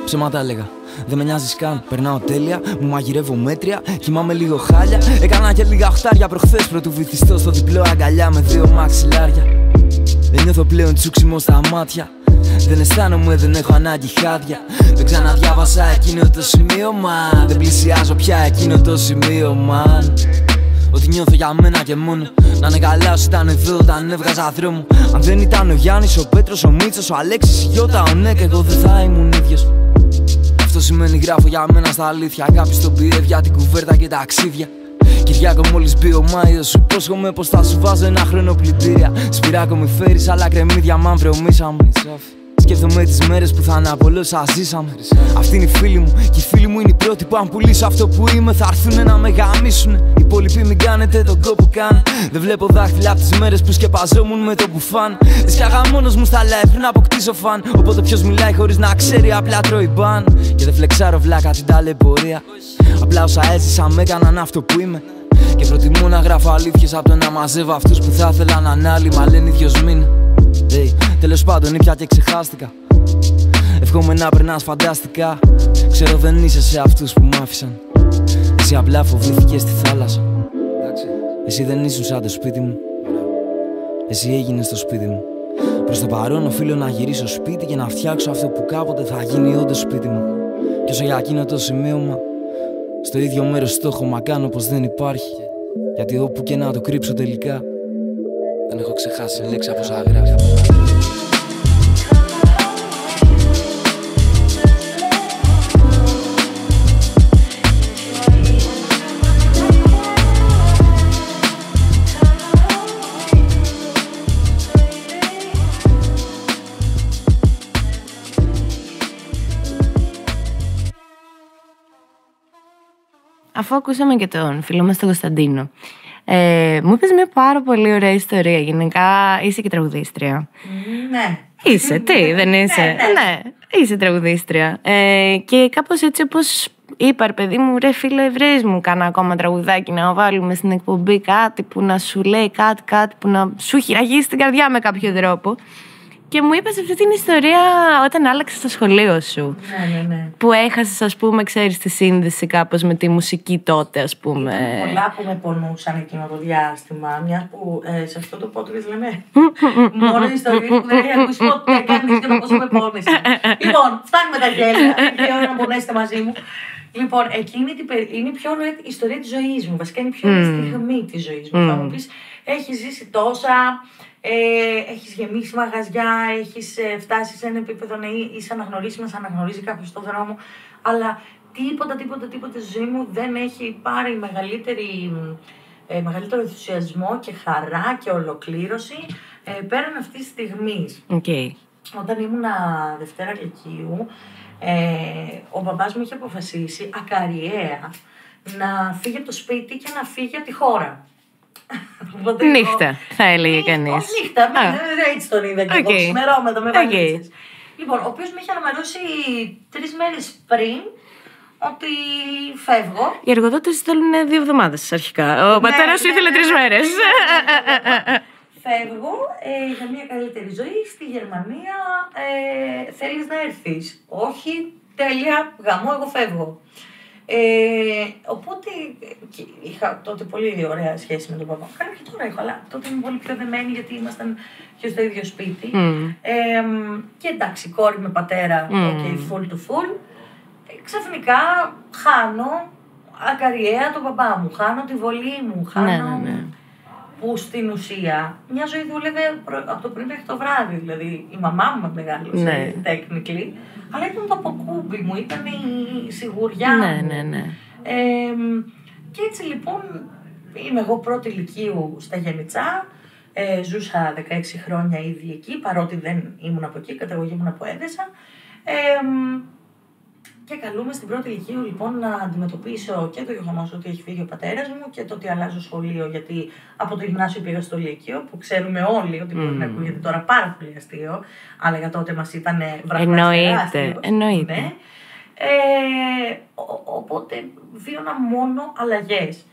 Ψέματα έλεγα, δεν με νοιάζεις καν, περνάω τέλεια, μου μαγειρεύω μέτρια, κοιμάμαι λίγο χάλια. Έκανα και λίγα οχτάρια προχθές πρωτού βυθιστώ στο διπλό αγκαλιά με 2 μαξιλάρια. Δεν νιώθω πλέον τσούξιμο στα μάτια, δεν αισθάνομαι, δεν έχω ανάγκη χάδια. Δεν ξαναδιάβασα εκείνο το σημείωμα, δεν πλησιάζω πια εκείνο το σημείωμα. Ό,τι νιώθω για μένα και μόνο, να είναι καλά όσοι ήταν εδώ όταν έβγαζα δρόμο. Αν δεν ήταν ο Γιάννης, ο Πέτρος, ο Μίτσος, ο Αλέξης, η Γιώτα, ο Νέκ, εγώ δεν θα ήμουν ίδιος. Αυτό σημαίνει γράφω για μένα στα αλήθεια. Κάποιος τον πήρε για την κουβέρτα και ταξίδια. Κυριάκο μόλις μπει ο Μάιος, σου υπόσχομαι πως θα σου βάζω ένα χρόνο πλυντήρια. Σπυράκο μη φέρεις αλλά κρεμμύδια μαύρο μίσα μου. Σκέφτομαι τις μέρες που θα είναι από όλο όσα ζήσαμε. Αυτή είναι η φίλη μου και η φίλη μου είναι η πρώτη που αν πουλήσω αυτό που είμαι θα έρθουνε να με γαμίσουνε. Οι υπόλοιποι μην κάνετε τον κόπο καν. Δεν βλέπω δάχτυλα από τις μέρες που σκεπαζόμουν με το μπουφάν. Έσκαγα μόνος μου στα live πριν αποκτήσω φαν. Οπότε ποιος μιλάει χωρίς να ξέρει απλά τρώει μπαν. Και δεν φλεξάρω βλάκα την ταλαιπωρία. Απλά όσα έζησα με έκαναν αυτό που είμαι. Και προτιμώ να γράφω αλήθειες από το να μαζεύω αυτούς που θα ήθελα να είναι άλλοι, μα λένε ίδιος μήνα. Τέλος πάντων ήπια και ξεχάστηκα. Εύχομαι να περνάς φανταστικά. Ξέρω δεν είσαι σε αυτούς που μ' άφησαν. Εσύ απλά φοβήθηκες στη θάλασσα. Εσύ δεν ήσουν σαν το σπίτι μου. Εσύ έγινες το σπίτι μου. Προς το παρόν οφείλω να γυρίσω σπίτι και να φτιάξω αυτό που κάποτε θα γίνει όντως σπίτι μου. Κι όσο για εκείνο το σημείωμα, στο ίδιο μέρος στόχο μα κάνω πως δεν υπάρχει. Γιατί όπου και να το κρύψω τελικά, δεν έχω ξεχάσει λέξη από όσα γράφει. Αφού ακούσαμε και τον φίλο μας τον Κωνσταντίνο, Μου είπες μια πάρα πολύ ωραία ιστορία. Γενικά είσαι και τραγουδίστρια. Ναι. Είσαι, τι, δεν είσαι? Ναι, είσαι τραγουδίστρια. Και κάπως έτσι όπως είπα, ρε παιδί μου, ρε φίλε, βρες μου κάνα ακόμα τραγουδάκι να βάλουμε στην εκπομπή, κάτι που να σου λέει κάτι που να σου χειραγίσει την καρδιά με κάποιο τρόπο. Και μου είπες αυτή την ιστορία όταν άλλαξες το σχολείο σου. Ναι. Που έχασες, ας πούμε, ξέρεις, τη σύνδεση κάπως με τη μουσική τότε, ας πούμε. Ήταν πολλά που με πονούσαν εκείνο το διάστημα. Μια που σε αυτό το podcast λέμε μόνο ιστορίες που δεν έχει ακούσει ποτέ κανείς και το πόσο με πόνεσε. Λοιπόν, φτάνουμε τα γέλια. Και ώρα να πονέσετε μαζί μου. Λοιπόν, εκείνη είναι η πιο ωραία ιστορία της ζωής μου. Βασικά είναι η πιο ωραία στιγμή της ζωής μου. Θα μου πεις, έχεις ζήσει τόσα. Έχεις γεμίσει μαγαζιά, έχεις φτάσει σε ένα επίπεδο να είσαι αναγνωρίσιμο, να σε αναγνωρίζει κάποιος στον δρόμο. Αλλά τίποτα στη ζωή μου δεν έχει πάρει μεγαλύτερο ενθουσιασμό και χαρά και ολοκλήρωση πέραν αυτής της στιγμής. Okay. Όταν ήμουνα Δευτέρα Λυκείου, ο μπαμπάς μου είχε αποφασίσει ακαριέα να φύγει από το σπίτι και να φύγει από τη χώρα. Νύχτα, θα έλεγε κανείς. Όχι νύχτα, έτσι τον είδα και εγώ, ξημερώματα με βαλίτσες. Λοιπόν, ο οποίος με είχε αναμερώσει 3 μέρες πριν ότι φεύγω. Οι εργοδότες θέλουν 2 εβδομάδες αρχικά. Ο πατέρας σου ήθελε 3 μέρες. Φεύγω για μια καλύτερη ζωή στη Γερμανία. Θέλεις να έρθεις? Όχι, τέλεια, γαμώ, εγώ φεύγω. Οπότε είχα τότε πολύ ωραία σχέση με τον παπά. Κάνω και τώρα έχω, αλλά τότε ήμουν πολύ πιο δεμένη γιατί ήμασταν και στο ίδιο σπίτι. Και εντάξει, κόρη με πατέρα, full to full. Ξαφνικά χάνω ακαριέα τον μπαμπά μου, χάνω τη βολή μου, χάνω. Ναι. Που στην ουσία μια ζωή δούλευε από το πρωί μέχρι το βράδυ. Δηλαδή η μαμά μου με μεγάλωσε, technically, αλλά ήταν το αποκούμπι μου, ήταν η σιγουριά μου. Ναι. Και έτσι λοιπόν είμαι εγώ πρώτη Λυκείου στα Γενιτσά. Ζούσα 16 χρόνια ήδη εκεί, παρότι δεν ήμουν από εκεί, καταγωγή ήμουν από Έδεσα. Και καλούμε στην πρώτη Λυκείου λοιπόν να αντιμετωπίσω και το γεγονός ότι έχει φύγει ο πατέρας μου και το ότι αλλάζω σχολείο, γιατί από το γυμνάσιο πήγα στο Λύκειο, που ξέρουμε όλοι ότι μπορεί να ακούγεται τώρα πάρα πολύ αστείο, αλλά για τότε μας ήταν Εννοείται. Ναι. Οπότε βίωνα μόνο αλλαγές.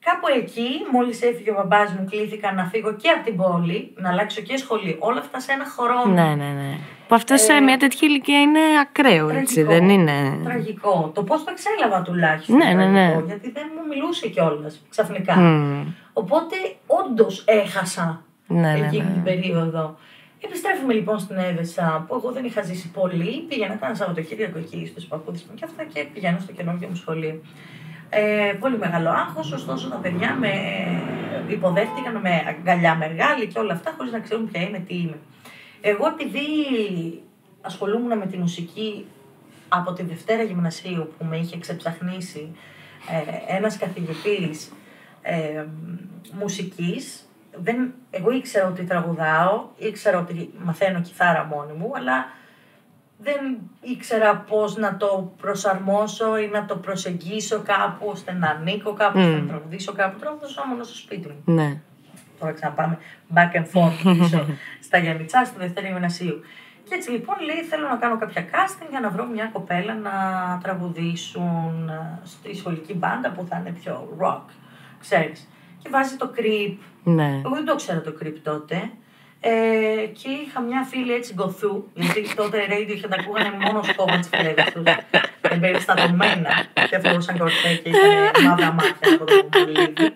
Κάπου εκεί, μόλις έφυγε ο μπαμπάς μου, κλήθηκα να φύγω και από την πόλη, να αλλάξω και σχολείο. Όλα αυτά σε ένα χρόνο. Ναι. Που αυτό σε μια τέτοια ηλικία είναι ακραίο, τραγικό, έτσι, δεν είναι? Τραγικό. Το πώς το εξέλαβα τουλάχιστον. Ναι. Γιατί δεν μου μιλούσε κιόλας ξαφνικά. Οπότε όντως έχασα εκείνη την περίοδο. Επιστρέφουμε λοιπόν στην Έδεσα, που εγώ δεν είχα ζήσει πολύ. Πήγαινα κάνα Σαββατοκύριακο εκεί στους παππούδες μου και αυτά και πηγαίνω στο καινούργιο μου σχολείο. Πολύ μεγάλο άγχος, ωστόσο τα παιδιά με υποδέχτηκαν με αγκαλιά μεγάλη και όλα αυτά, χωρίς να ξέρουν ποια είμαι, τι είμαι. Εγώ επειδή ασχολούμουν με τη μουσική από τη Δευτέρα Γυμνασίου που με είχε ξεψαχνίσει ένας καθηγητής μουσικής, εγώ ήξερα ότι τραγουδάω, ήξερα ότι μαθαίνω κιθάρα μόνη μου, αλλά δεν ήξερα πώς να το προσαρμόσω ή να το προσεγγίσω κάπου ώστε να ανήκω κάπου, ώστε να τραγουδήσω κάπου. Τραγουδούσα μόνο στο σπίτι μου. Ναι. Τώρα ξαναπάμε back and forth πίσω στα Γιαννιτσά, στη Δευτέρα Γυμνασίου. Και έτσι λοιπόν λέει: θέλω να κάνω κάποια casting για να βρω μια κοπέλα να τραγουδήσουν στη σχολική μπάντα που θα είναι πιο rock, ξέρεις. Και βάζει το Creep. Ναι. Εγώ δεν το ήξερα το Creep τότε. Και είχα μια φίλη έτσι γκοθού, γιατί τότε radio τα ακούγανε μόνο σκόμμα τις φλέβες τους, εμπεριστατωμένα και φορούσαν κορσέ και είχαν μαύρα μάτια από το μολύβι.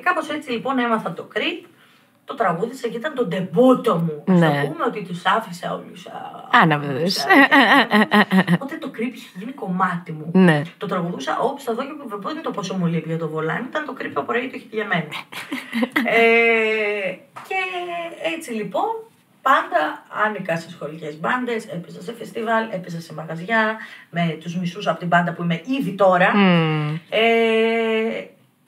Κάπως έτσι λοιπόν έμαθα το Creep, το τραγούδισα και ήταν το ντεμπούτο μου. Ναι. Θα πούμε ότι τους άφησα όλους άναυδες. Οπότε το Creep είχε γίνει κομμάτι μου. Ναι. Το τραγουδούσα όπου θα δω και δεν είναι το πόσο μου λείπει για το βολάνι, ήταν το Creep από radio το είχε για μένα. Και έτσι λοιπόν πάντα άνοικα σε σχολικές μπάντες, έπαιζα σε φεστιβάλ, έπαιζα σε μαγαζιά με τους μισούς από την μπάντα που είμαι ήδη τώρα.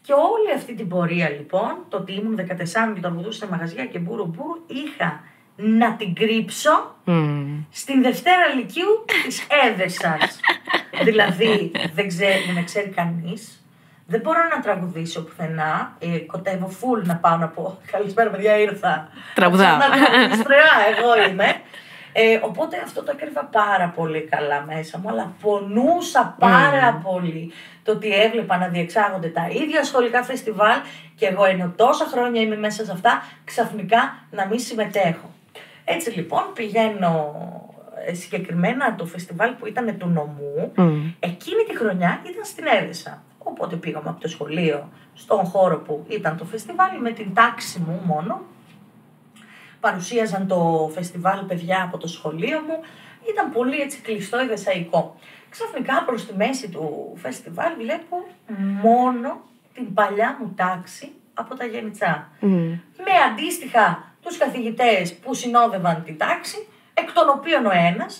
Και όλη αυτή την πορεία λοιπόν, το ότι ήμουν 14 και τραγουδούσα σε μαγαζιά και μπουρου είχα να την κρύψω στην Δευτέρα Λυκείου της Έδεσας. Δηλαδή δεν με ξέρει κανείς, Δεν μπορώ να τραγουδήσω πουθενά. Κοτεύω full να πάω να πω καλησπέρα παιδιά, ήρθα. Τραγουδάω. Εγώ είμαι. Οπότε αυτό το έκρυβα πάρα πολύ καλά μέσα μου, αλλά πονούσα πάρα πολύ το ότι έβλεπα να διεξάγονται τα ίδια σχολικά φεστιβάλ και εγώ ενώ τόσα χρόνια είμαι μέσα σε αυτά, ξαφνικά να μην συμμετέχω. Έτσι λοιπόν πηγαίνω συγκεκριμένα το φεστιβάλ που ήταν του νομού, εκείνη τη χρονιά ήταν στην Έδεσα. Οπότε πήγαμε από το σχολείο στον χώρο που ήταν το φεστιβάλ με την τάξη μου μόνο. Παρουσίαζαν το φεστιβάλ παιδιά από το σχολείο μου. Ήταν πολύ έτσι κλειστό ιδεσαϊκό. Ξαφνικά προς τη μέση του φεστιβάλ βλέπω μόνο την παλιά μου τάξη από τα Γενιτσά. Με αντίστοιχα τους καθηγητές που συνόδευαν την τάξη, εκ των οποίων ο ένας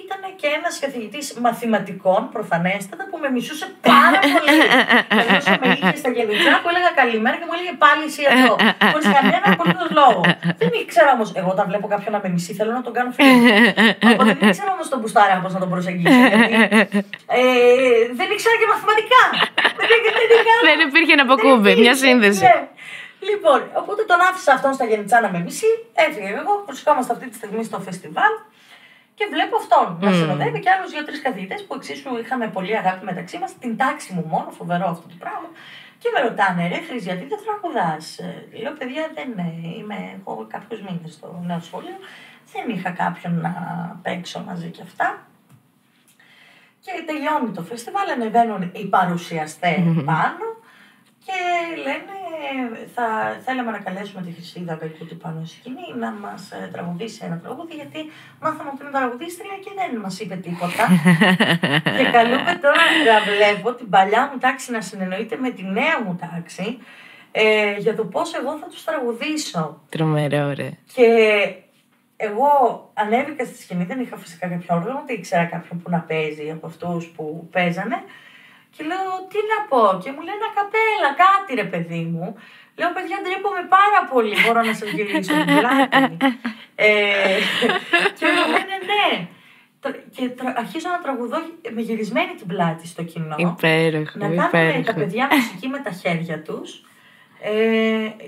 ήταν και ένας καθηγητής μαθηματικών, προφανέστατα, που με μισούσε πάρα πολύ. Όσο με είχε στα Γενιτσά που έλεγα καλημέρα και μου έλεγε πάλι εσύ εδώ. Χωρίς κανένα απολύτως λόγο. Δεν ήξερα όμως, εγώ όταν βλέπω κάποιον να με μισεί, θέλω να τον κάνω φίλο. Οπότε δεν ήξερα όμως τον μπουστάρα πώς να τον προσεγγίσω. Δεν ήξερα και μαθηματικά. Δεν υπήρχε ένα αποκούμπι, μια σύνδεση. Λοιπόν, οπότε τον άφησα αυτόν στα Γενιτσά να με μισεί. Έφυγε εγώ, βρισκόμαστε αυτή τη στιγμή στο φεστιβάλ. Και βλέπω αυτόν να συνοδεύει και άλλους 2-3 καθηγητές που εξίσου είχαμε πολύ αγάπη μεταξύ μας. Την τάξη μου μόνο, φοβερό αυτό το πράγμα. Και με ρωτάνε, ρε Χρυσή, γιατί δεν τραγουδάς? Λέω, παιδιά, δεν είμαι εγώ κάποιους μήνες στο νέο σχολείο. Δεν είχα κάποιον να παίξω μαζί και αυτά. Και τελειώνει το φεστιβάλ, ανεβαίνουν οι παρουσιαστές πάνω και λένε, θα θέλαμε να καλέσουμε τη Χρυσίδα Κακούτη πάνω στη σκηνή να μας τραγουδήσει ένα τραγούδι, γιατί μάθαμε ότι είναι τραγουδίστρια και δεν μας είπε τίποτα. Και καλούμε τώρα να βλέπω την παλιά μου τάξη να συνεννοείται με τη νέα μου τάξη για το πώς εγώ θα τους τραγουδήσω. Τρομερό, ωραία. Και εγώ ανέβηκα στη σκηνή, δεν είχα φυσικά κάποιο όργανο, ούτε ήξερα κάποιον που να παίζει από αυτούς που παίζανε. Και λέω, τι να πω, και μου λένε ακαπέλα, κάτι ρε παιδί μου. Λέω, παιδιά, ντρέπομαι πάρα πολύ, μπορώ να σας γυρίσω την πλάτη. Και μου λένε ναι. Και αρχίζω να τραγουδώ με γυρισμένη την πλάτη στο κοινό. Υπέροχο, να κάνουν τα παιδιά μουσική με τα χέρια τους.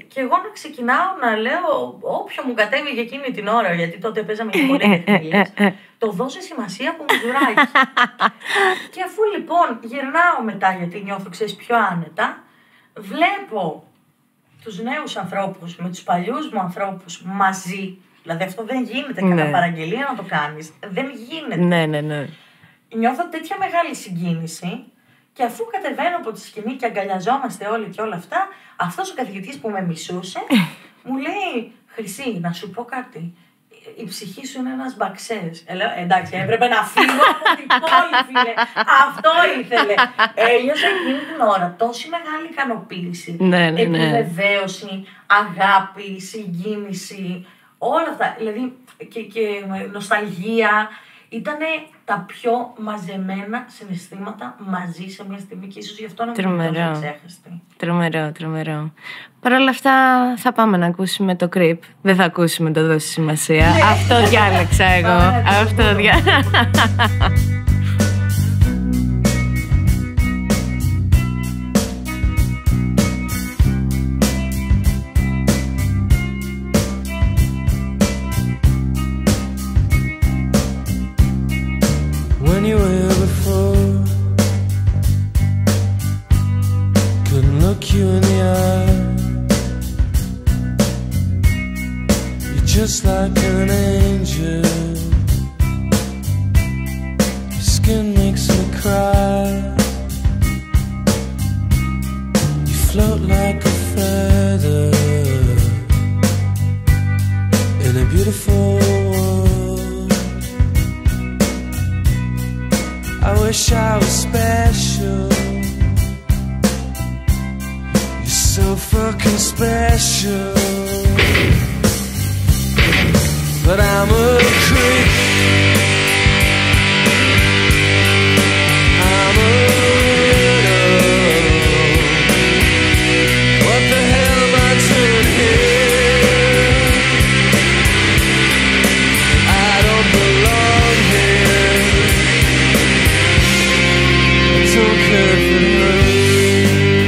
Και εγώ να ξεκινάω να λέω όποιο μου κατέβηκε εκείνη την ώρα, γιατί τότε παίζαμε και πολύ τεχνίες, το δώσε σημασία που μου ζουράκι. Και αφού λοιπόν γυρνάω μετά, γιατί νιώθω ξέρεις πιο άνετα, βλέπω τους νέους ανθρώπους με τους παλιούς μου ανθρώπους μαζί. Δηλαδή αυτό δεν γίνεται κατά παραγγελία να το κάνεις. Δεν γίνεται. Ναι. Νιώθω τέτοια μεγάλη συγκίνηση. Και αφού κατεβαίνω από τη σκηνή και αγκαλιαζόμαστε όλοι και όλα αυτά, αυτός ο καθηγητής που με μισούσε μου λέει, Χρυσή, να σου πω κάτι. Η ψυχή σου είναι ένας μπαξές. Λέω, εντάξει, έπρεπε να φύγω από την πόλη, φίλε. Αυτό ήθελε. Ένιωσα εκείνη την ώρα τόση μεγάλη ικανοποίηση, επιβεβαίωση, αγάπη, συγκίνηση, όλα αυτά. Δηλαδή και νοσταλγία. Ήτανε τα πιο μαζεμένα συναισθήματα μαζί σε μια στιγμή και ίσως γι' αυτό να μην είναι τόσο ξέχαστη. Τρομερό. Παρ' όλα αυτά θα πάμε να ακούσουμε το Creep. Δεν θα ακούσουμε το Δώση Σημασία. Αυτό διάλεξα εγώ. Αυτό διάλεξα. You were here before, couldn't look you in the eye. You're just like an angel, your skin makes me cry. You float like a feather in a beautiful world. I wish I was special. You're so fucking special. But I'm a creep. I'm a widow. What the hell am I doing here? I don't belong here. I don't care if it hurts.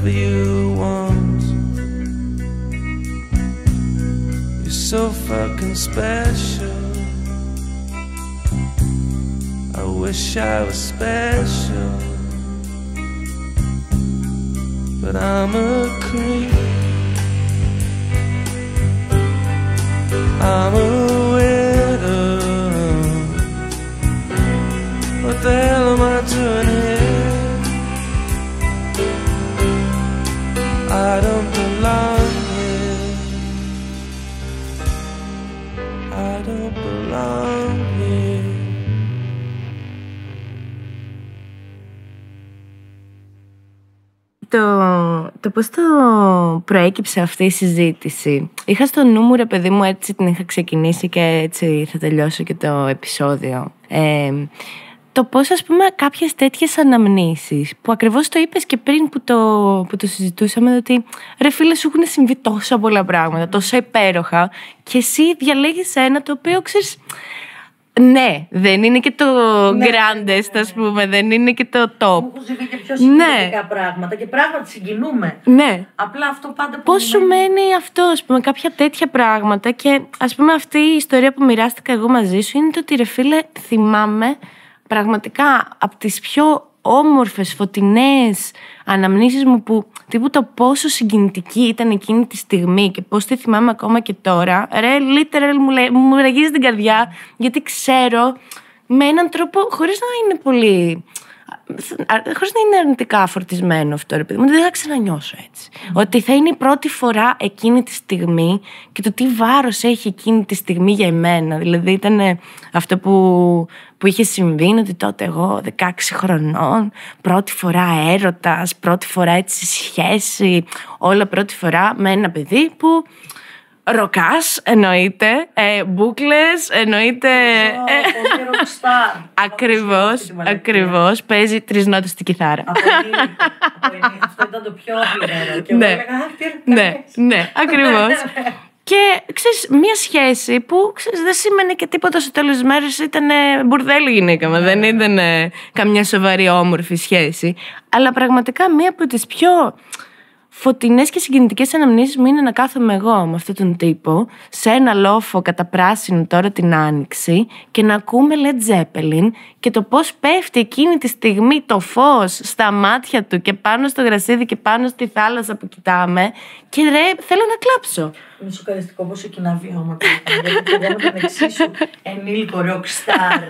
whatever you want. You're so fucking special. I wish I was special, but I'm a creep. I'm a widow. What the hell am I doing here? I don't belong here. I don't belong here. Το πώς το προέκυψε αυτή η συζήτηση. Είχα στο νου μου, ρε παιδί μου, έτσι την είχα ξεκινήσει και έτσι θα τελειώσω και το επεισόδιο. Το πώς, ας πούμε, κάποιες τέτοιες αναμνήσεις που ακριβώς το είπες και πριν που το συζητούσαμε, ότι ρε φίλε, σου έχουν συμβεί τόσα πολλά πράγματα, τόσα υπέροχα, και εσύ διαλέγεις ένα το οποίο, ξέρεις, ναι, δεν είναι και το grandest, ας πούμε, δεν είναι και το top. Μου έχουν συμβεί και πιο συγκινητικά πράγματα και πράγματι συγκινούμε. Ναι. Απλά αυτό πάντα που πώς σου μένει αυτό, ας πούμε, κάποια τέτοια πράγματα. Και ας πούμε αυτή η ιστορία που μοιράστηκα εγώ μαζί σου είναι το ότι, ρε φίλε, θυμάμαι πραγματικά από τις πιο όμορφες, φωτεινές αναμνήσεις μου, που τύπου το πόσο συγκινητική ήταν εκείνη τη στιγμή και πώς τη θυμάμαι ακόμα και τώρα. Ρε, literal μου ραγίζει την καρδιά, γιατί ξέρω με έναν τρόπο, χωρίς να είναι πολύ, χωρίς να είναι αρνητικά φορτισμένο αυτό, ρε παιδί μου, δεν θα ξανανιώσω έτσι. Ότι θα είναι η πρώτη φορά εκείνη τη στιγμή και το τι βάρος έχει εκείνη τη στιγμή για εμένα. Δηλαδή ήταν αυτό που είχε συμβεί, είναι ότι τότε εγώ 16 χρονών, πρώτη φορά έρωτας, πρώτη φορά έτσι σχέση, όλα πρώτη φορά με ένα παιδί που ροκάς, εννοείται, μπούκλες, εννοείται. Ακριβώς, παίζει 3 νότες στην κιθάρα. Αυτό ήταν το πιο απλό. Και εγώ έλεγα, ναι, ακριβώς. Και ξέρεις, μια σχέση που ξέρεις, δεν σήμαινε και τίποτα στο τέλος της μέρας, ήταν μπουρδέλο γυναίκα μου, δεν ήταν καμιά σοβαρή όμορφη σχέση. Αλλά πραγματικά μία από τις πιο φωτεινές και συγκινητικές αναμνήσεις μου είναι να κάθομαι εγώ με αυτόν τον τύπο σε ένα λόφο κατά πράσινο τώρα την Άνοιξη και να ακούμε Led Zeppelin και το πώς πέφτει εκείνη τη στιγμή το φως στα μάτια του και πάνω στο γρασίδι και πάνω στη θάλασσα που κοιτάμε, και ρε, θέλω να κλάψω. Είναι σοκαριστικό πόσο κοινά βιώματα ήταν. Γιατί εγώ με τον εξίσου ενήλικο rockstar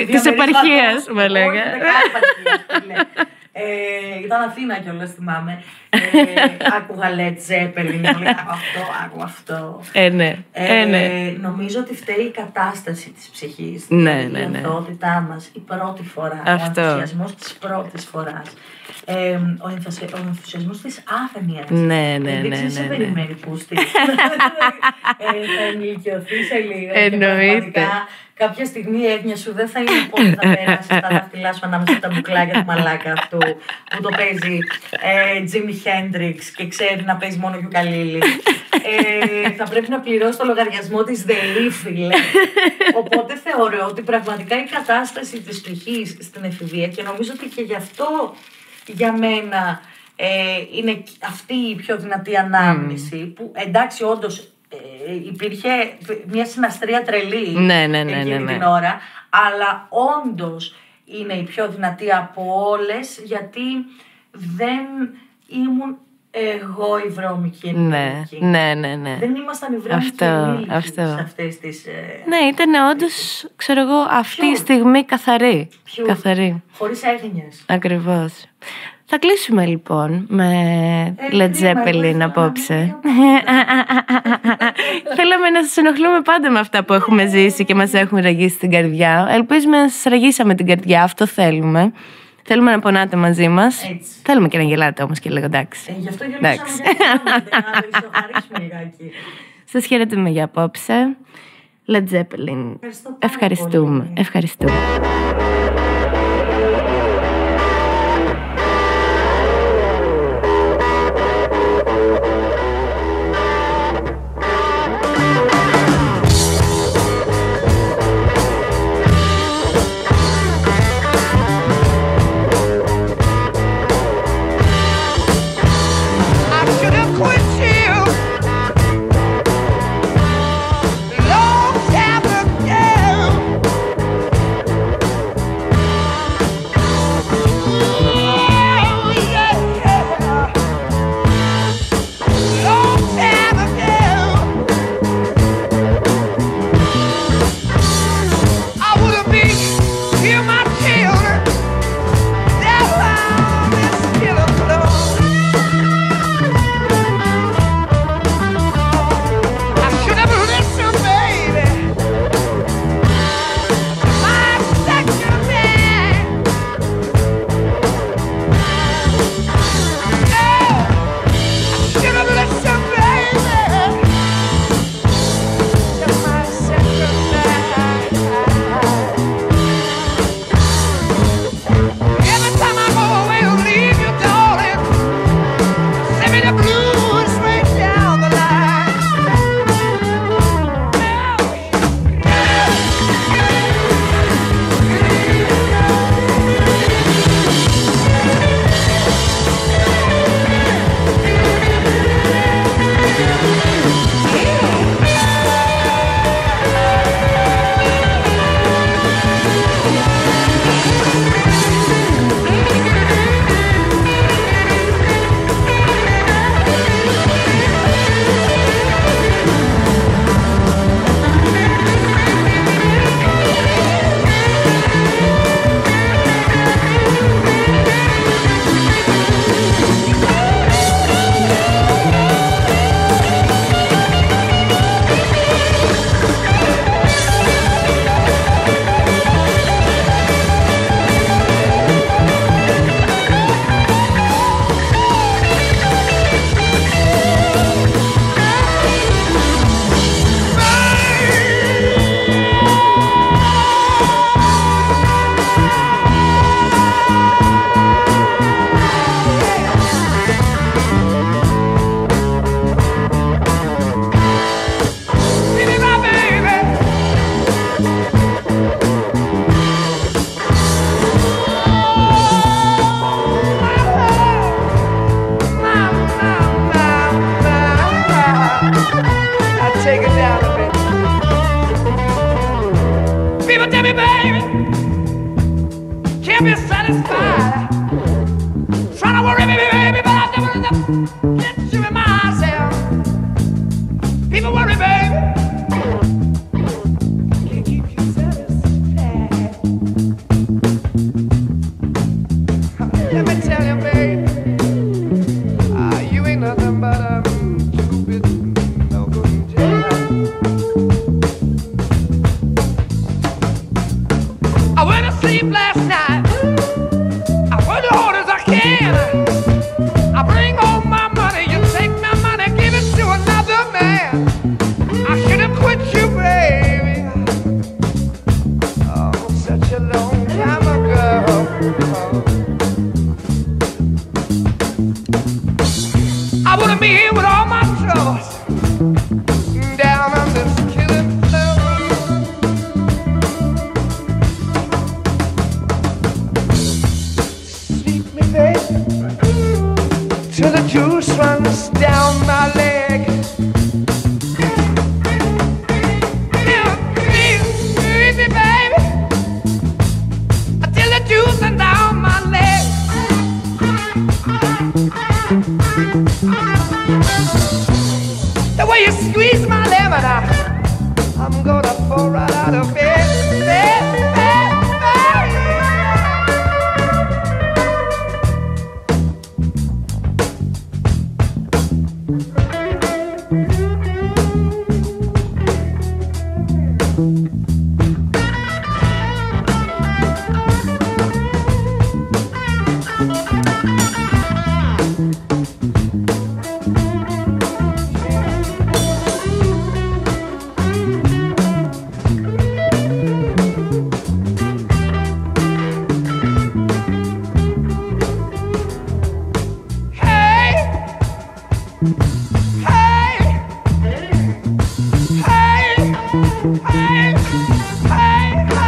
της επαρχίας, με λέγα. Ήταν Αθήνα κιόλας, θυμάμαι. Άκουγα Led Zeppelin, άκουγα αυτό. Ναι. Νομίζω ότι φταίει η κατάσταση της ψυχής. Ναι. Η οντότητά μας, η πρώτη φορά. Αυτό. Ο ενθουσιασμός της πρώτης φοράς. Ο ενθουσιασμός της άφενειας. Ναι. Δεν σε περιμένει πούστη. Θα ενηλικιωθεί σε λίγο. Εννοείται. Κάποια στιγμή η έγνοια σου δεν θα είναι πότε θα περάσει τα δάχτυλά σου ανάμεσα από τα μπουκλάκια του μαλάκα αυτού που το παίζει Jimi Hendrix και ξέρει να παίζει μόνο γιουκαλίλι. Θα πρέπει να πληρώσει το λογαριασμό της ΔΕΗ, φίλε. Οπότε θεωρώ ότι πραγματικά η κατάσταση της ψυχής στην εφηβεία, και νομίζω ότι και γι' αυτό για μένα είναι αυτή η πιο δυνατή ανάμνηση, που εντάξει όντως υπήρχε μια συναστρία τρελή εκείνη την ώρα, αλλά όντως είναι η πιο δυνατή από όλες, γιατί δεν ήμουν εγώ η βρώμικη ενήλικη. Ναι. Δεν ήμασταν οι βρώμικοι ενήλικοι σε αυτές τις... Ναι, ήταν όντως, ξέρω εγώ, αυτή η στιγμή καθαρή. Χωρίς έγνοιες. Ακριβώς. Θα κλείσουμε λοιπόν με Led Zeppelin απόψε. Θέλαμε να σας ενοχλούμε πάντα με αυτά που έχουμε ζήσει και μας έχουν ραγίσει την καρδιά. Ελπίζουμε να σας ραγίσαμε την καρδιά, αυτό θέλουμε. Θέλουμε να πονάτε μαζί μας. Έτσι. Θέλουμε και να γελάτε όμως και λίγο, εντάξει. Γι' αυτό γελούσαμε να ισοχαρίσουμε λιγάκι. Σας χαιρετούμε για απόψε. Led Zeppelin. Ευχαριστούμε. People tell me, baby, can't be satisfied. Trying to worry me, baby, but I never get you in myself. People worry, baby, can't keep you satisfied. Let me tell you, baby, you ain't nothing but a stupid, no good jail. I went to sleep last night. I worked as hard as I can. I bring home my money. You take my money, give it to another man. I should have quit you, baby. Oh, such a long time ago. I wouldn't be here with all my troubles down on this killing floor. Sweep me, baby, till the juice runs down my leg. Sweep me, baby, till the juice runs down my leg. The way you squeeze my lemon, I'm gonna fall right out of bed. Hey, hey, hey, hey.